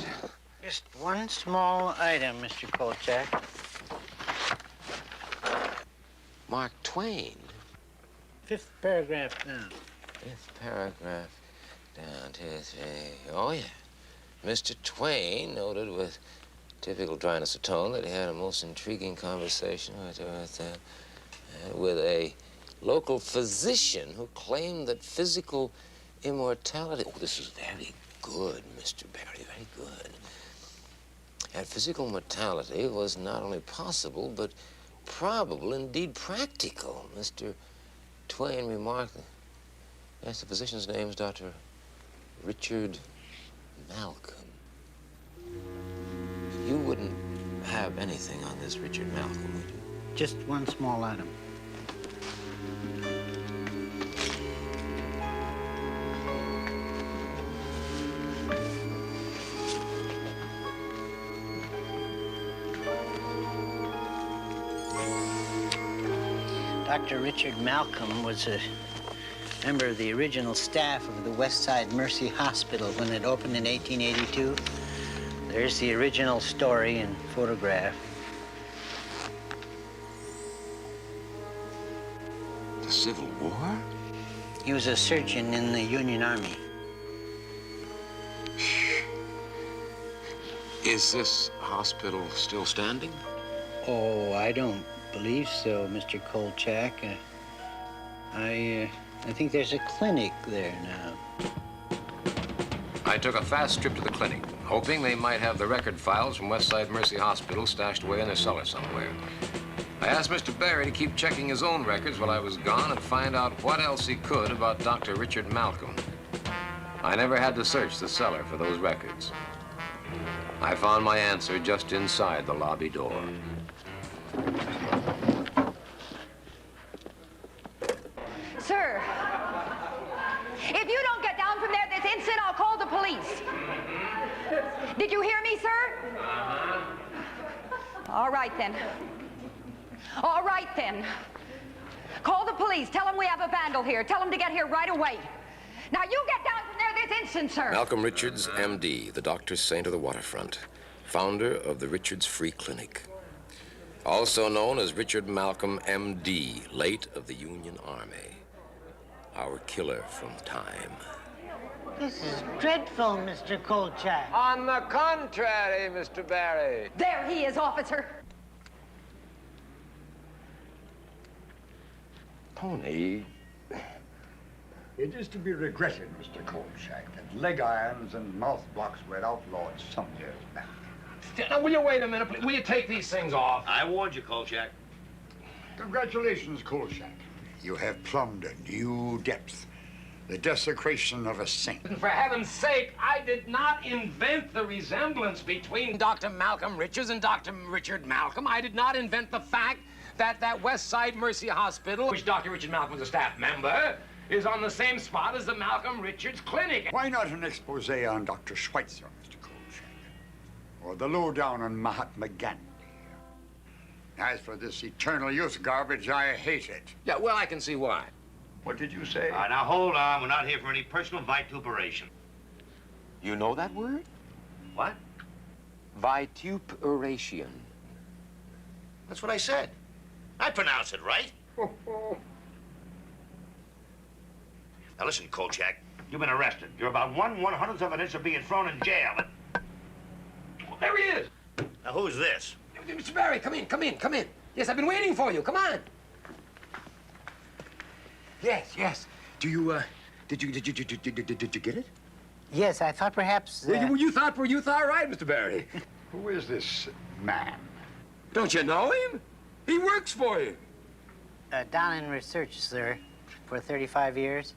Just one small item, Mr. Kolchak. Mark Twain. 5th paragraph down. 5th paragraph down to 3. Oh, yeah. Mr. Twain noted with typical dryness of tone that he had a most intriguing conversation with a local physician who claimed that physical immortality... Oh, this is very good, Mr. Barry, very good. And physical mortality was not only possible, but probable, indeed practical. Mr. Twain remarked... Yes, the physician's name is Dr. Richard Malcolm. You wouldn't have anything on this Richard Malcolm, would you? Just one small item. Dr. Richard Malcolm was a member of the original staff of the West Side Mercy Hospital when it opened in 1882. There's the original story and photograph. The Civil War? He was a surgeon in the Union Army. Is this hospital still standing? Oh, I don't believe so, Mr. Kolchak. I think there's a clinic there now. I took a fast trip to the clinic, hoping they might have the record files from Westside Mercy Hospital stashed away in their cellar somewhere. I asked Mr. Barry to keep checking his own records while I was gone and find out what else he could about Dr. Richard Malcolm. I never had to search the cellar for those records. I found my answer just inside the lobby door. Sir, if you don't get down from there this instant, I'll call the police. Did you hear me, sir? All right, then. All right, then. Call the police. Tell them we have a vandal here. Tell them to get here right away. Now, you get down from there this instant, sir. Malcolm Richards, M.D., the doctor's saint of the waterfront, founder of the Richards Free Clinic. Also known as Richard Malcolm, M.D., late of the Union Army. Our killer from time. This is dreadful, Mr. Kolchak. On the contrary, Mr. Barry. There he is, officer. Tony. It is to be regretted, Mr. Kolchak, that leg irons and mouth blocks were outlawed some years back. Now, will you wait a minute, please? Will you take these things off? I warned you, Kolchak. Congratulations, Kolchak. You have plumbed a new depth. The desecration of a saint. For heaven's sake, I did not invent the resemblance between Dr. Malcolm Richards and Dr. Richard Malcolm. I did not invent the fact that that West Side Mercy Hospital, which Dr. Richard Malcolm was a staff member, is on the same spot as the Malcolm Richards Clinic. Why not an expose on Dr. Schweitzer, Mr. Kolchak? Or the lowdown on Mahatma Gandhi? As for this eternal youth garbage, I hate it. Yeah, well, I can see why. What did you say? Now, hold on. We're not here for any personal vituperation. You know that word? What? Vituperation. That's what I said. I pronounce it right. Now listen, Kolchak, you've been arrested. You're about 1/100th of an inch of being thrown in jail. Well, there he is. Now who's this? Mr. Barry, come in, come in, come in. Yes, I've been waiting for you. Come on. Yes, yes. Do you, did you get it? Yes, I thought perhaps... You thought right, Mr. Barry. Who is this man? Don't you know him? He works for you. Down in research, sir, for 35 years.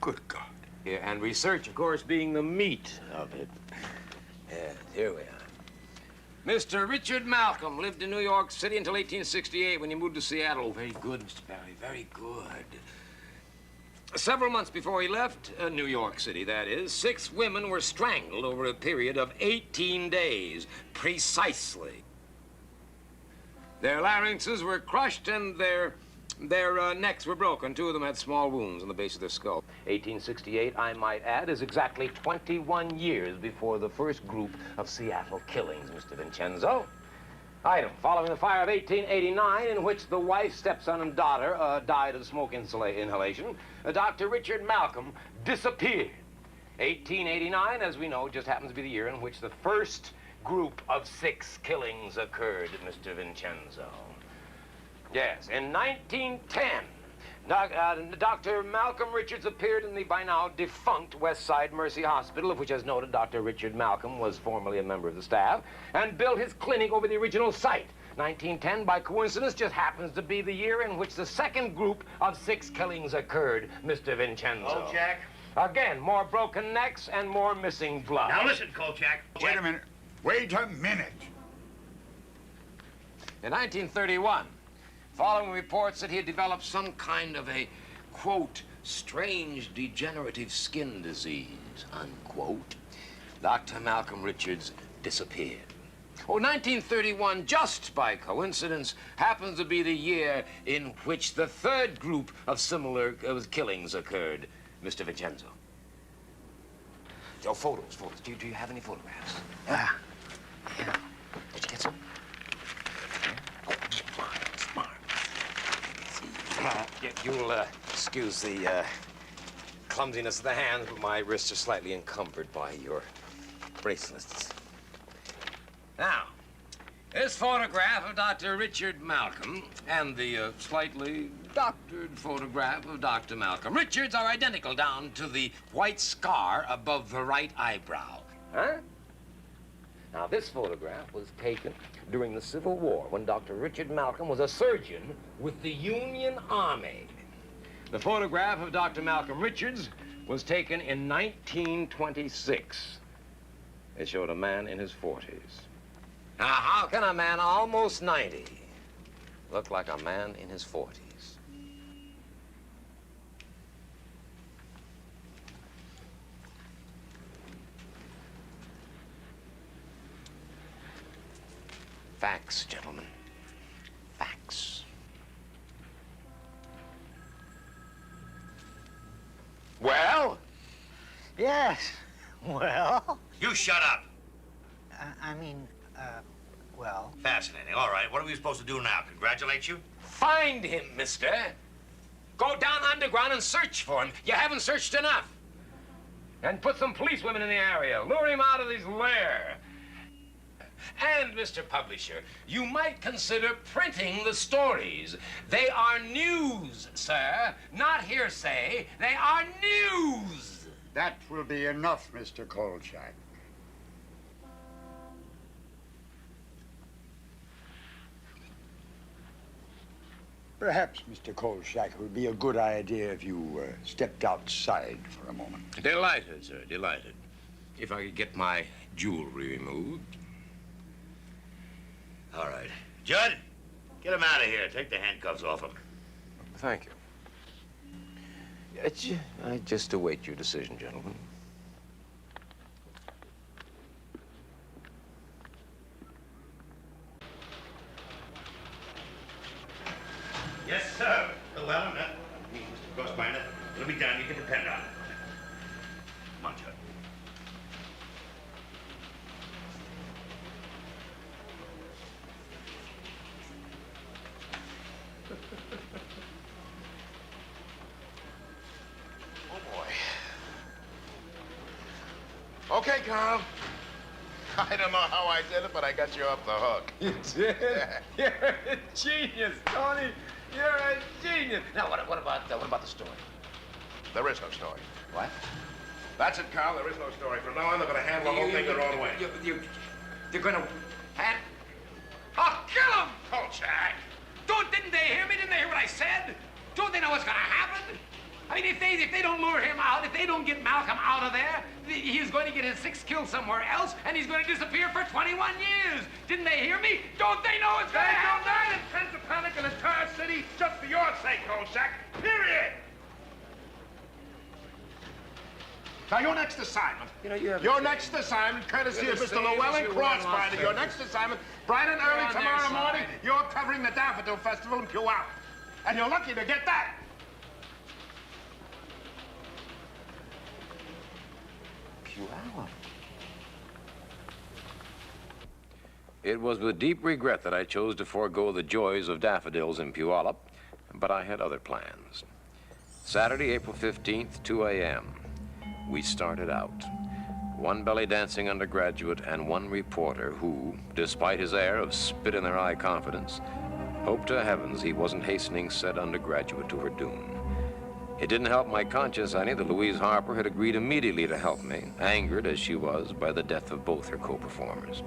Good God. Yeah, and research, of course, being the meat of it. Yeah, here we are. Mr. Richard Malcolm lived in New York City until 1868 when he moved to Seattle. Very good, Mr. Barry, very good. Several months before he left New York City, that is, 6 women were strangled over a period of 18 days, precisely. Their larynxes were crushed and their necks were broken. 2 of them had small wounds on the base of their skull. 1868, I might add, is exactly 21 years before the first group of Seattle killings, Mr. Vincenzo. Item, following the fire of 1889, in which the wife, stepson, and daughter died of smoke inhalation, Dr. Richard Malcolm disappeared. 1889, as we know, just happens to be the year in which the first group of 6 killings occurred, Mr. Vincenzo. Yes, in 1910, Dr. Malcolm Richards appeared in the by now defunct West Side Mercy Hospital, of which, as noted, Dr. Richard Malcolm was formerly a member of the staff, and built his clinic over the original site. 1910, by coincidence, just happens to be the year in which the second group of 6 killings occurred, Mr. Vincenzo. Kolchak. Again, more broken necks and more missing blood. Now listen, Kolchak. Wait a minute. Wait a minute. In 1931, following reports that he had developed some kind of a, quote, strange degenerative skin disease, unquote, Dr. Malcolm Richards disappeared. Oh, 1931, just by coincidence, happens to be the year in which the third group of similar killings occurred, Mr. Vincenzo. Oh, photos. Do you have any photographs? Yeah. Did you get some? Smart. You'll excuse the clumsiness of the hands, but my wrists are slightly encumbered by your bracelets. Now, this photograph of Dr. Richard Malcolm and the slightly doctored photograph of Dr. Malcolm Richards are identical down to the white scar above the right eyebrow. Huh? Now, this photograph was taken during the Civil War when Dr. Richard Malcolm was a surgeon with the Union Army. The photograph of Dr. Malcolm Richards was taken in 1926. It showed a man in his 40s. Now, how can a man almost 90 look like a man in his 40s? Facts, gentlemen. Facts. Well? Yes. Well? You shut up. Well... Fascinating. All right, what are we supposed to do now? Congratulate you? Find him, mister. Go down underground and search for him. You haven't searched enough. And put some policewomen in the area. Lure him out of his lair. And, Mr. Publisher, you might consider printing the stories. They are news, sir. Not hearsay. They are news. That will be enough, Mr. Kolchak. Perhaps, Mr. Kolchak, it would be a good idea if you stepped outside for a moment. Delighted, sir, delighted. If I could get my jewelry removed. All right. Judd, get him out of here. Take the handcuffs off him. Thank you. I just await your decision, gentlemen. Yes, sir. Well, me, Mr. Crossbinder. It'll be done. You can depend on it. Come on, Judd. Okay, Carl. I don't know how I did it, but I got you off the hook. You did? You're a genius, Tony. You're a genius. Now, what about the story? There is no story. What? That's it, Carl. There is no story. From now on, they're going to handle the whole thing their own way. You're going to I'll kill him! Kolchak! Didn't they hear me? Didn't they hear what I said? Don't they know what's going to happen? I mean, if they don't lure him out, if they don't get Malcolm out of there, he's going to get his 6 kills somewhere else, and he's going to disappear for 21 years. Didn't they hear me? Don't they know what's going to happen? They intend to panic an entire city just for your sake, Kolchak. Period. Now, your next assignment. Your next assignment, courtesy of Mr. Llewellyn Crossbinder. Your next assignment, bright and early tomorrow morning, you're covering the Daffodil Festival in Puyallup. And you're lucky to get that. Puyallup. It was with deep regret that I chose to forego the joys of daffodils in Puyallup, but I had other plans. Saturday, April 15th, 2 a.m. We started out. One belly dancing undergraduate and one reporter who, despite his air of spit-in-their-eye confidence, hoped to heavens he wasn't hastening said undergraduate to her doom. It didn't help my conscience any that Louise Harper had agreed immediately to help me, angered as she was by the death of both her co-performers.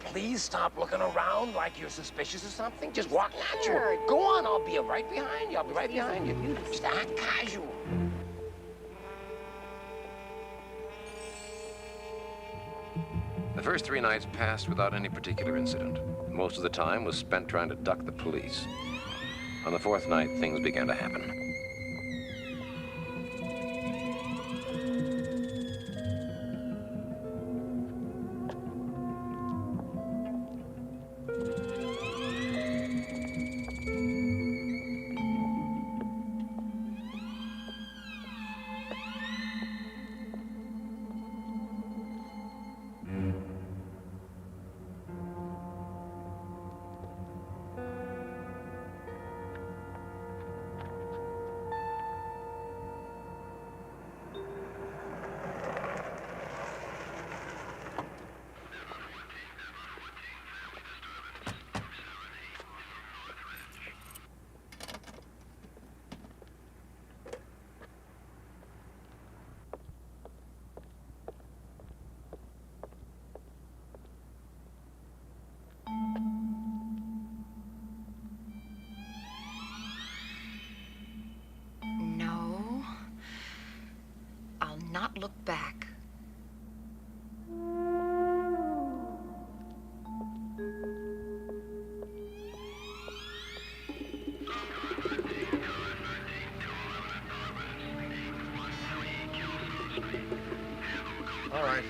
Please stop looking around like you're suspicious of something. Just walk natural. Go on, I'll be right behind you. I'll be right behind you. Just act casual. The first 3 nights passed without any particular incident. Most of the time was spent trying to duck the police. On the 4th night, things began to happen. Not look back. All right.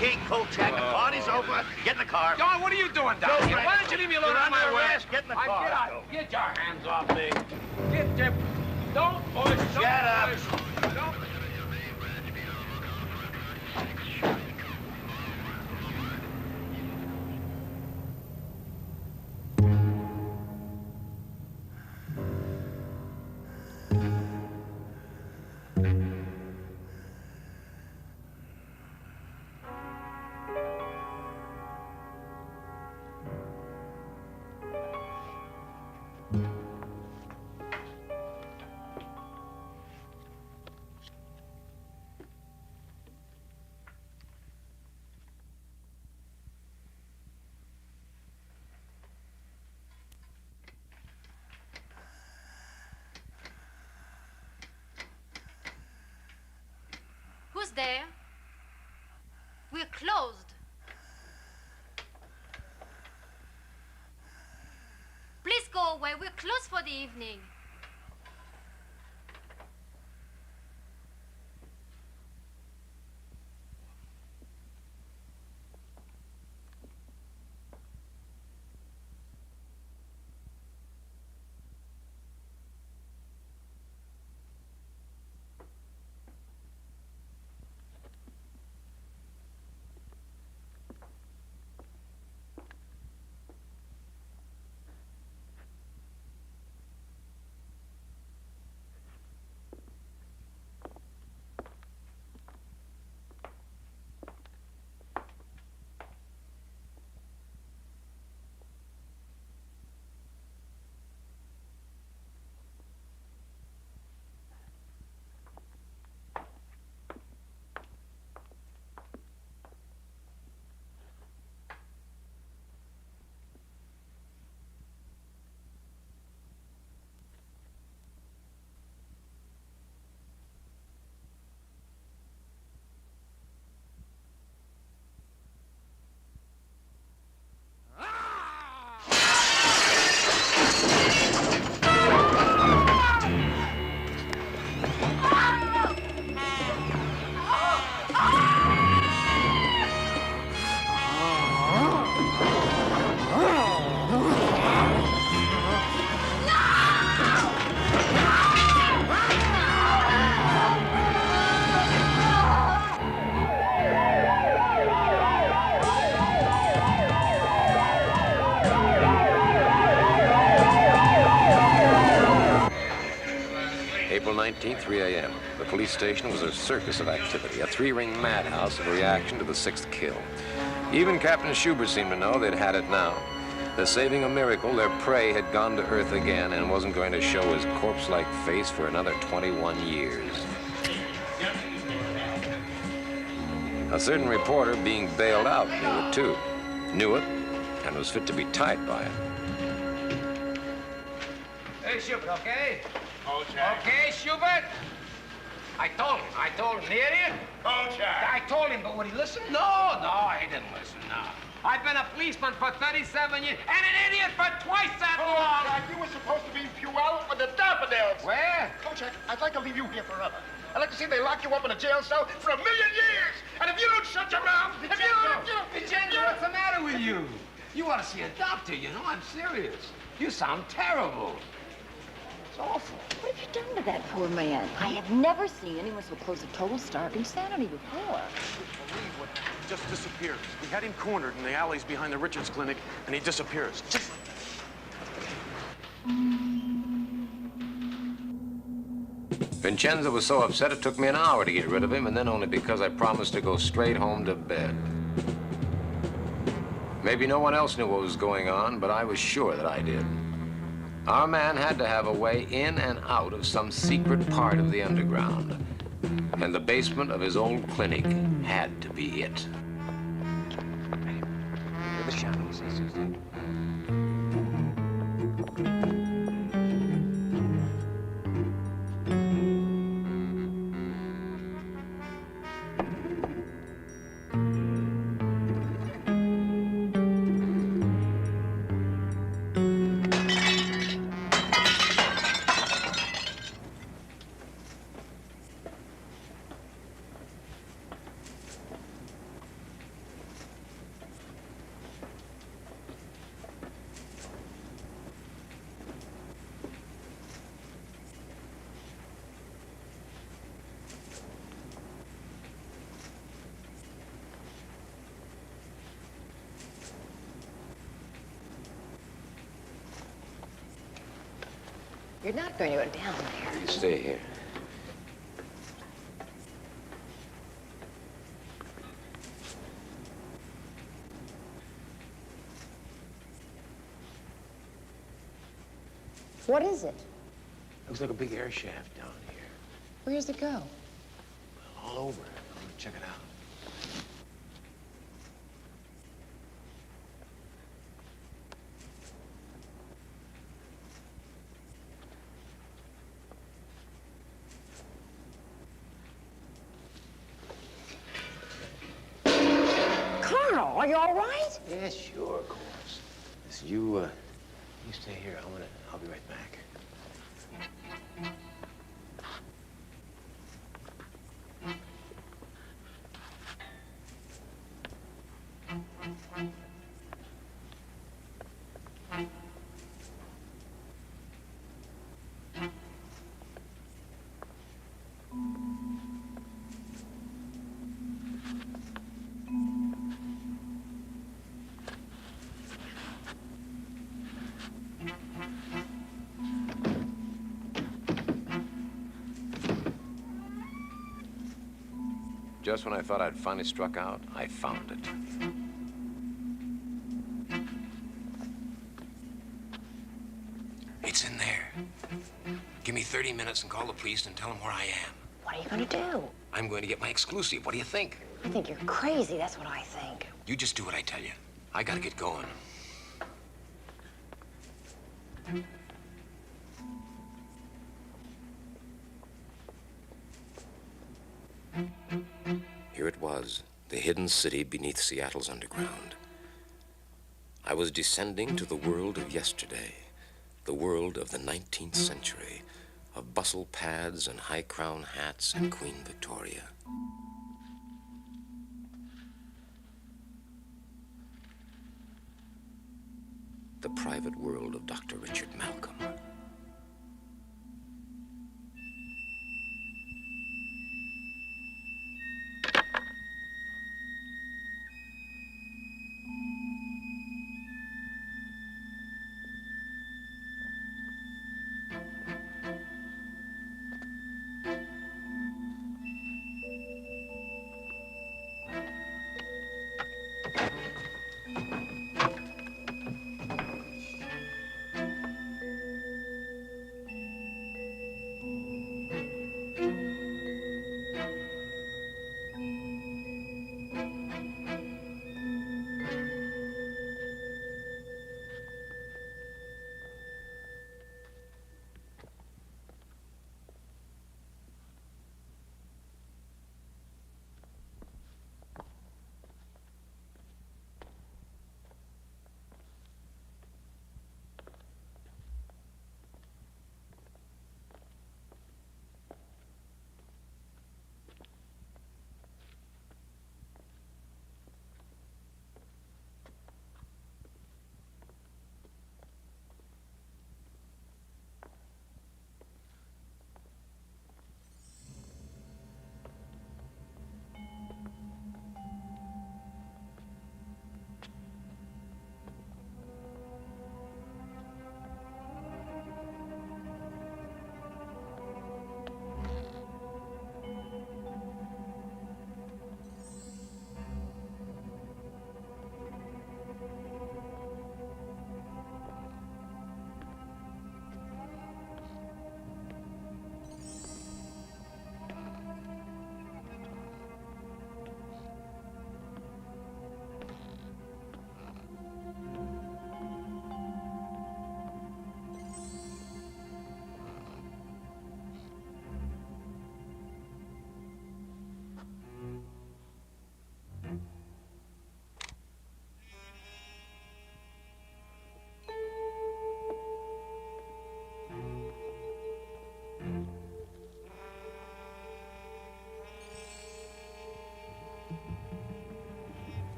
Okay, Kolchak, the party's over. Get in the car. Don, what are you doing down here? Why don't you leave me alone on my way? Get in the car. Get out. Get your hands off me. Get your... Don't push. Don't Shut up. push. Don't... Who's there? We're closed. Please go away. We're closed for the evening. April 19th, 3 a.m. The police station was a circus of activity, a three-ring madhouse of reaction to the sixth kill. Even Captain Schubert seemed to know they'd had it now. That saving a miracle, their prey had gone to Earth again and wasn't going to show his corpse-like face for another 21 years. A certain reporter being bailed out knew it, too. Knew it and was fit to be tied by it. Hey, Schubert, okay? Okay, Schubert? I told him, the idiot. I told him, but would he listen? No, he didn't listen, no. I've been a policeman for 37 years and an idiot for twice that long. You were supposed to be in Puyallup with the daffodils. Where? Kolchak, I'd like to leave you here forever. I'd like to see they lock you up in a jail cell for 1,000,000 years. And if you don't shut your mouth, Vincenzo, what's the matter with you? You ought to see a doctor, you know. I'm serious. You sound terrible. It's awful. What have you done to that poor man? I have never seen anyone so close to total stark insanity before. Believe what just disappears. We had him cornered in the alleys behind the Richards Clinic, and he disappears. Just Vincenzo was so upset it took me an hour to get rid of him, and then only because I promised to go straight home to bed. Maybe no one else knew what was going on, but I was sure that I did. Our man had to have a way in and out of some secret part of the underground, and the basement of his old clinic had to be it. Hear the shadows. You're not going to go down there. You stay here. What is it? Looks like a big air shaft down here. Where does it go? All over. I'm gonna check it out. Carl, are you all right? Yeah, sure, of course. Listen, you stay here. I'll be right back. Just when I thought I'd finally struck out, I found it. It's in there. Give me 30 minutes and call the police and tell them where I am. What are you going to do? I'm going to get my exclusive. What do you think? I think you're crazy. That's what I think. You just do what I tell you. I gotta get going. Here it was, the hidden city beneath Seattle's underground. I was descending to the world of yesterday, the world of the 19th century, of bustle pads and high crown hats and Queen Victoria. The private world of Dr. Richard Malcolm.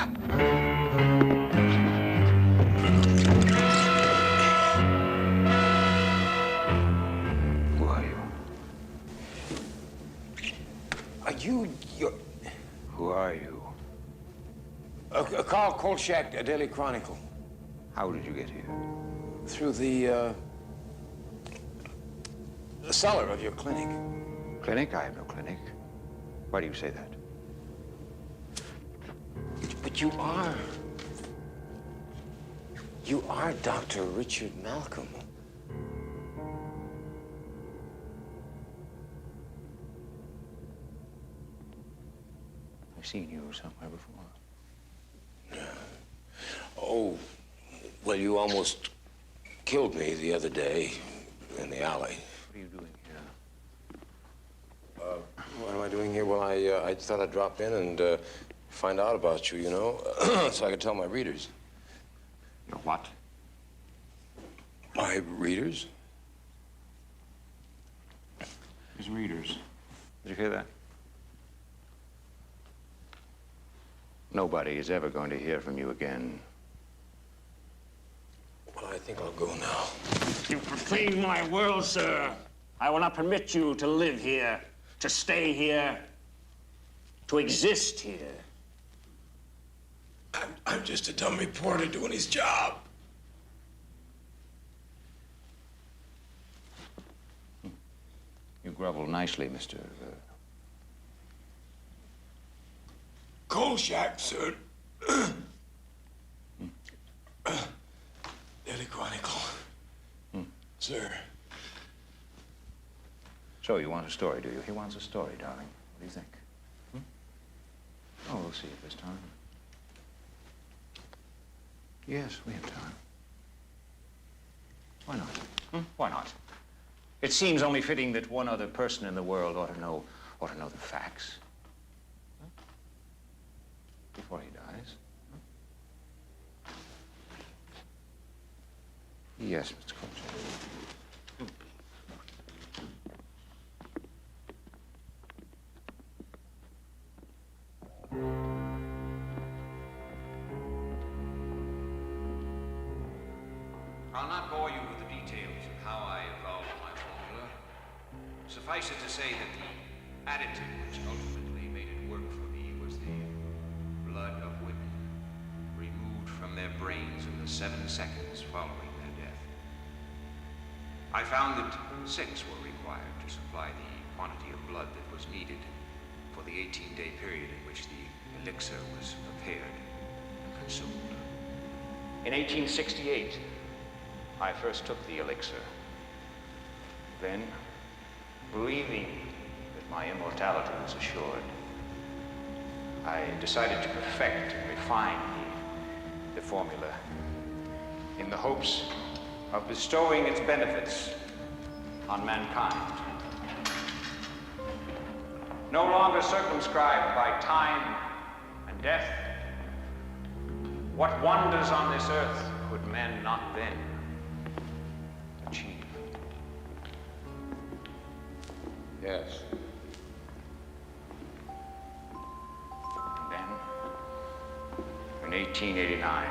Who are you? Are you... Who are you? Carl Kolchak, Daily Chronicle. How did you get here? Through the cellar of your clinic. Clinic? I have no clinic. Why do you say that? But you are. You are Dr. Richard Malcolm. I've seen you somewhere before. Oh, well, you almost killed me the other day in the alley. What are you doing here? What am I doing here? Well, I thought I'd drop in and find out about you, you know, so I could tell my readers. Your what? My readers? His readers. Did you hear that? Nobody is ever going to hear from you again. Well, I think I'll go now. You profane my world, sir. I will not permit you to live here, to stay here, to exist here. I'm just a dumb reporter doing his job. You grovel nicely, Mr. Kolchak, sir. Daily Chronicle. Sir. So you want a story, do you? He wants a story, darling. What do you think? Oh, we'll see it this time. Yes, we have time. Why not? Why not? It seems only fitting that one other person in the world ought to know the facts. Before he dies. Yes, Mr. Kolchak. I'll not bore you with the details of how I evolved my formula. Suffice it to say that the additive which ultimately made it work for me was the blood of women, removed from their brains in the 7 seconds following their death. I found that 6 were required to supply the quantity of blood that was needed for the 18-day period in which the elixir was prepared and consumed. In 1868, I first took the elixir. Then, believing that my immortality was assured, I decided to perfect and refine the formula in the hopes of bestowing its benefits on mankind. No longer circumscribed by time and death, what wonders on this earth could men not then achieve? Yes. And then, in 1889,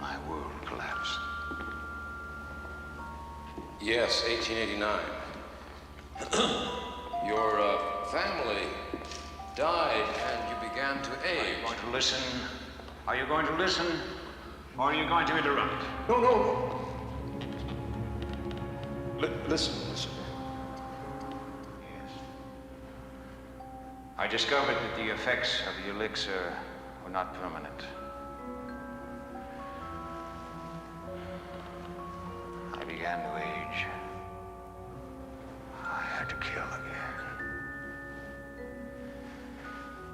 my world collapsed. Yes, 1889. Your family died and you began to age. Are you going to listen? Are you going to listen? Or are you going to interrupt? No, no, no. Listen. Yes. I discovered that the effects of the elixir were not permanent. I began to age. I had to kill again.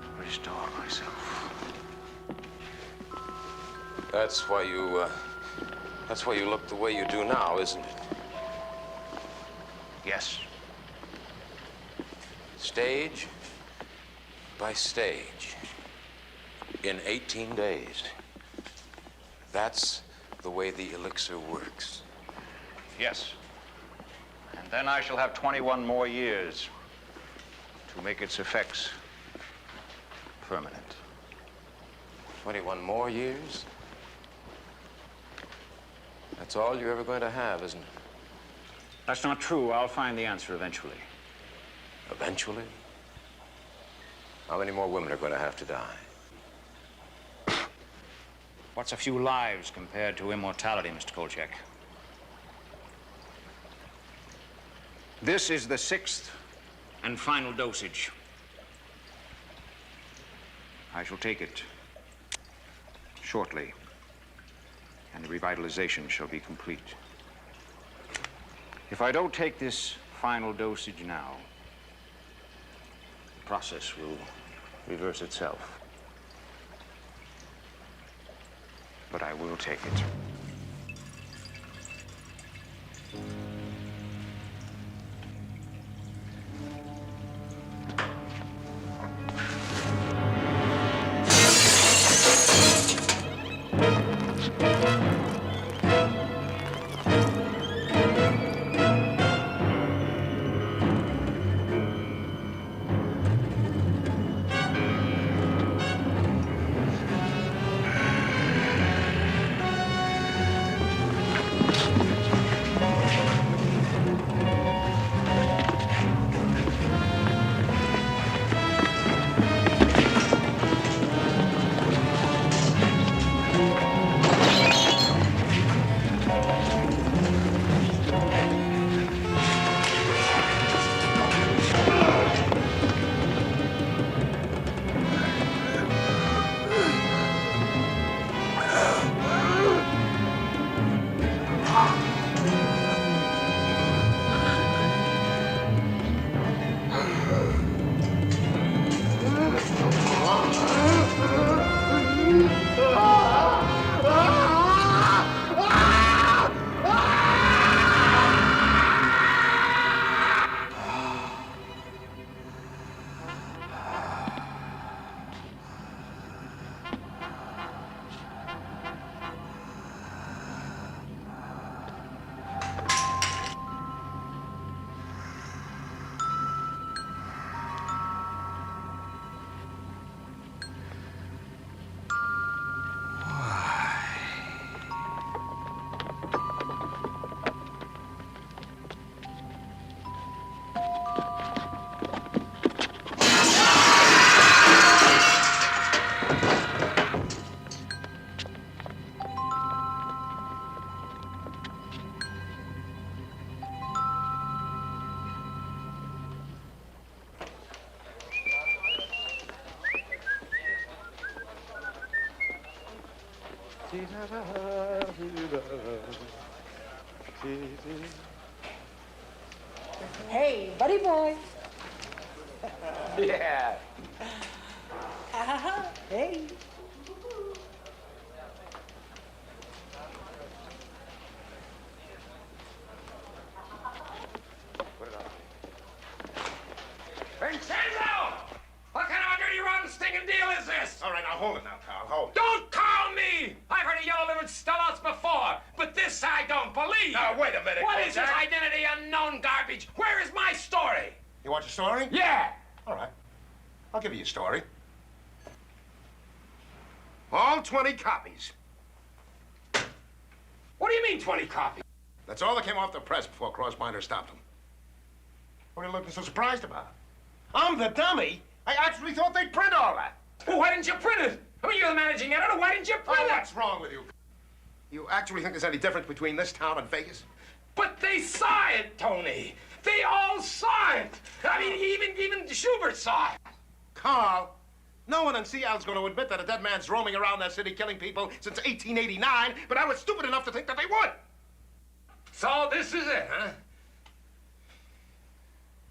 To restore myself. That's why you look the way you do now, isn't it? Yes. Stage by stage, in 18 days. That's the way the elixir works. Yes. And then I shall have 21 more years to make its effects permanent. 21 more years? That's all you're ever going to have, isn't it? That's not true. I'll find the answer eventually. Eventually? How many more women are going to have to die? What's a few lives compared to immortality, Mr. Kolchak? This is the 6th and final dosage. I shall take it shortly, and the revitalization shall be complete. If I don't take this final dosage now, the process will reverse itself. But I will take it. Hey, buddy boy. Yeah. Hey. Vincenzo! What kind of a dirty, rotten, stinking deal is this? All right, now hold it now, Carl. Hold. Don't call me! I've heard of yellow-livered sellouts before, but this I don't believe. Now, wait a minute, What is this Kolchak. identity unknown garbage? Where is my story? You want your story? Yeah. All right. I'll give you a story. All 20 copies. What do you mean 20 copies? That's all that came off the press before Crossbinder stopped them. What are you looking so surprised about? I'm the dummy. I actually thought they'd print all that. Well, why didn't you print it? I mean, you're the managing editor. Why didn't you print Oh, it? what's wrong with you? You actually think there's any difference between this town and Vegas? But they saw it, Tony. They all saw it. I mean, even Schubert saw it. Carl, no one in Seattle's going to admit that a dead man's roaming around that city killing people since 1889, but I was stupid enough to think that they would. So this is it, huh?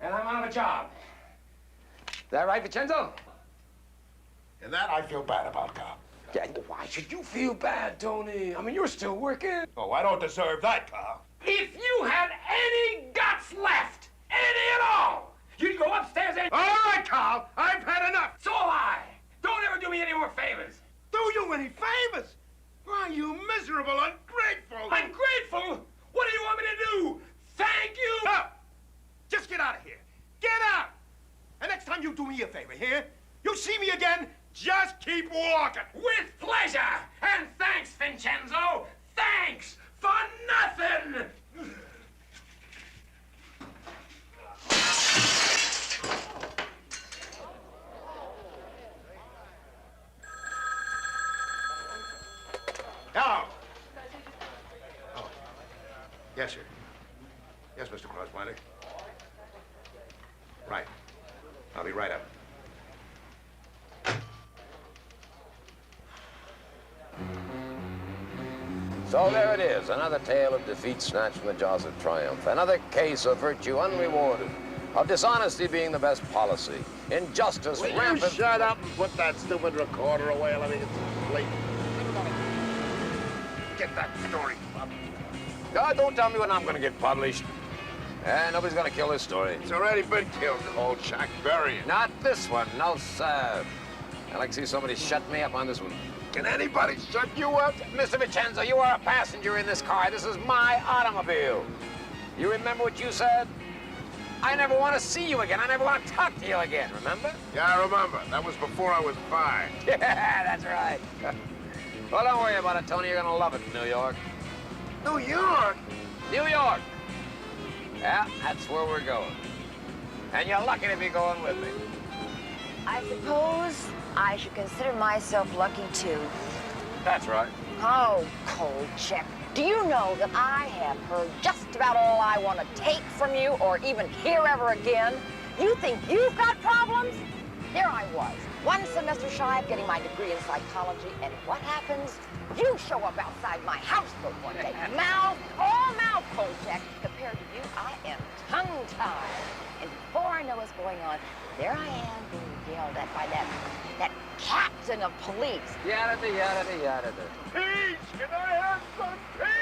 And I'm out of a job. Is that right, Vincenzo? And that I feel bad about, Carl. Yeah, why should you feel bad, Tony? I mean, you're still working. Oh, I don't deserve that, Carl. If you had any guts left, any at all, you'd go upstairs and... All right, Carl, I've had enough. So have I. Don't ever do me any more favors. Do you any favors? Why, you miserable, ungrateful... Ungrateful? What do you want me to do? Thank you? No! Just get out of here. Get out! And next time you do me a favor, here, you see me again, Just keep walking. With pleasure. And thanks, Vincenzo. Thanks for nothing. Hello. Oh. Yes, sir. Yes, Mr. Crossbody. Right. I'll be right up. So there it is, another tale of defeat snatched from the jaws of triumph. Another case of virtue unrewarded, of dishonesty being the best policy, injustice Will rampant. you shut up and put that stupid recorder away? Let me get some sleep. Get that story published. God, don't tell me when I'm going to get published. Nobody's going to kill this story. It's already been killed, old Shack. Bury it. Not this one, no, sir. I'd like to see somebody shut me up on this one. Can anybody shut you up? Mr. Vincenzo, you are a passenger in this car. This is my automobile. You remember what you said? I never want to see you again. I never want to talk to you again, remember? Yeah, I remember. That was before I was 5. Yeah, that's right. Well, don't worry about it, Tony. You're going to love it in New York. New York? New York. Yeah, that's where we're going. And you're lucky to be going with me. I suppose I should consider myself lucky, too. That's right. Oh, cold check. Do you know that I have heard just about all I want to take from you or even hear ever again? You think you've got problems? There I was, one semester shy of getting my degree in psychology, and what happens? You show up outside my houseboat one day, all mouth, cold check. Compared to you, I am tongue-tied. And before I know what's going on, there I am being yelled at by that captain of police. Yada, yada, yada. Peach! Can I have some peach?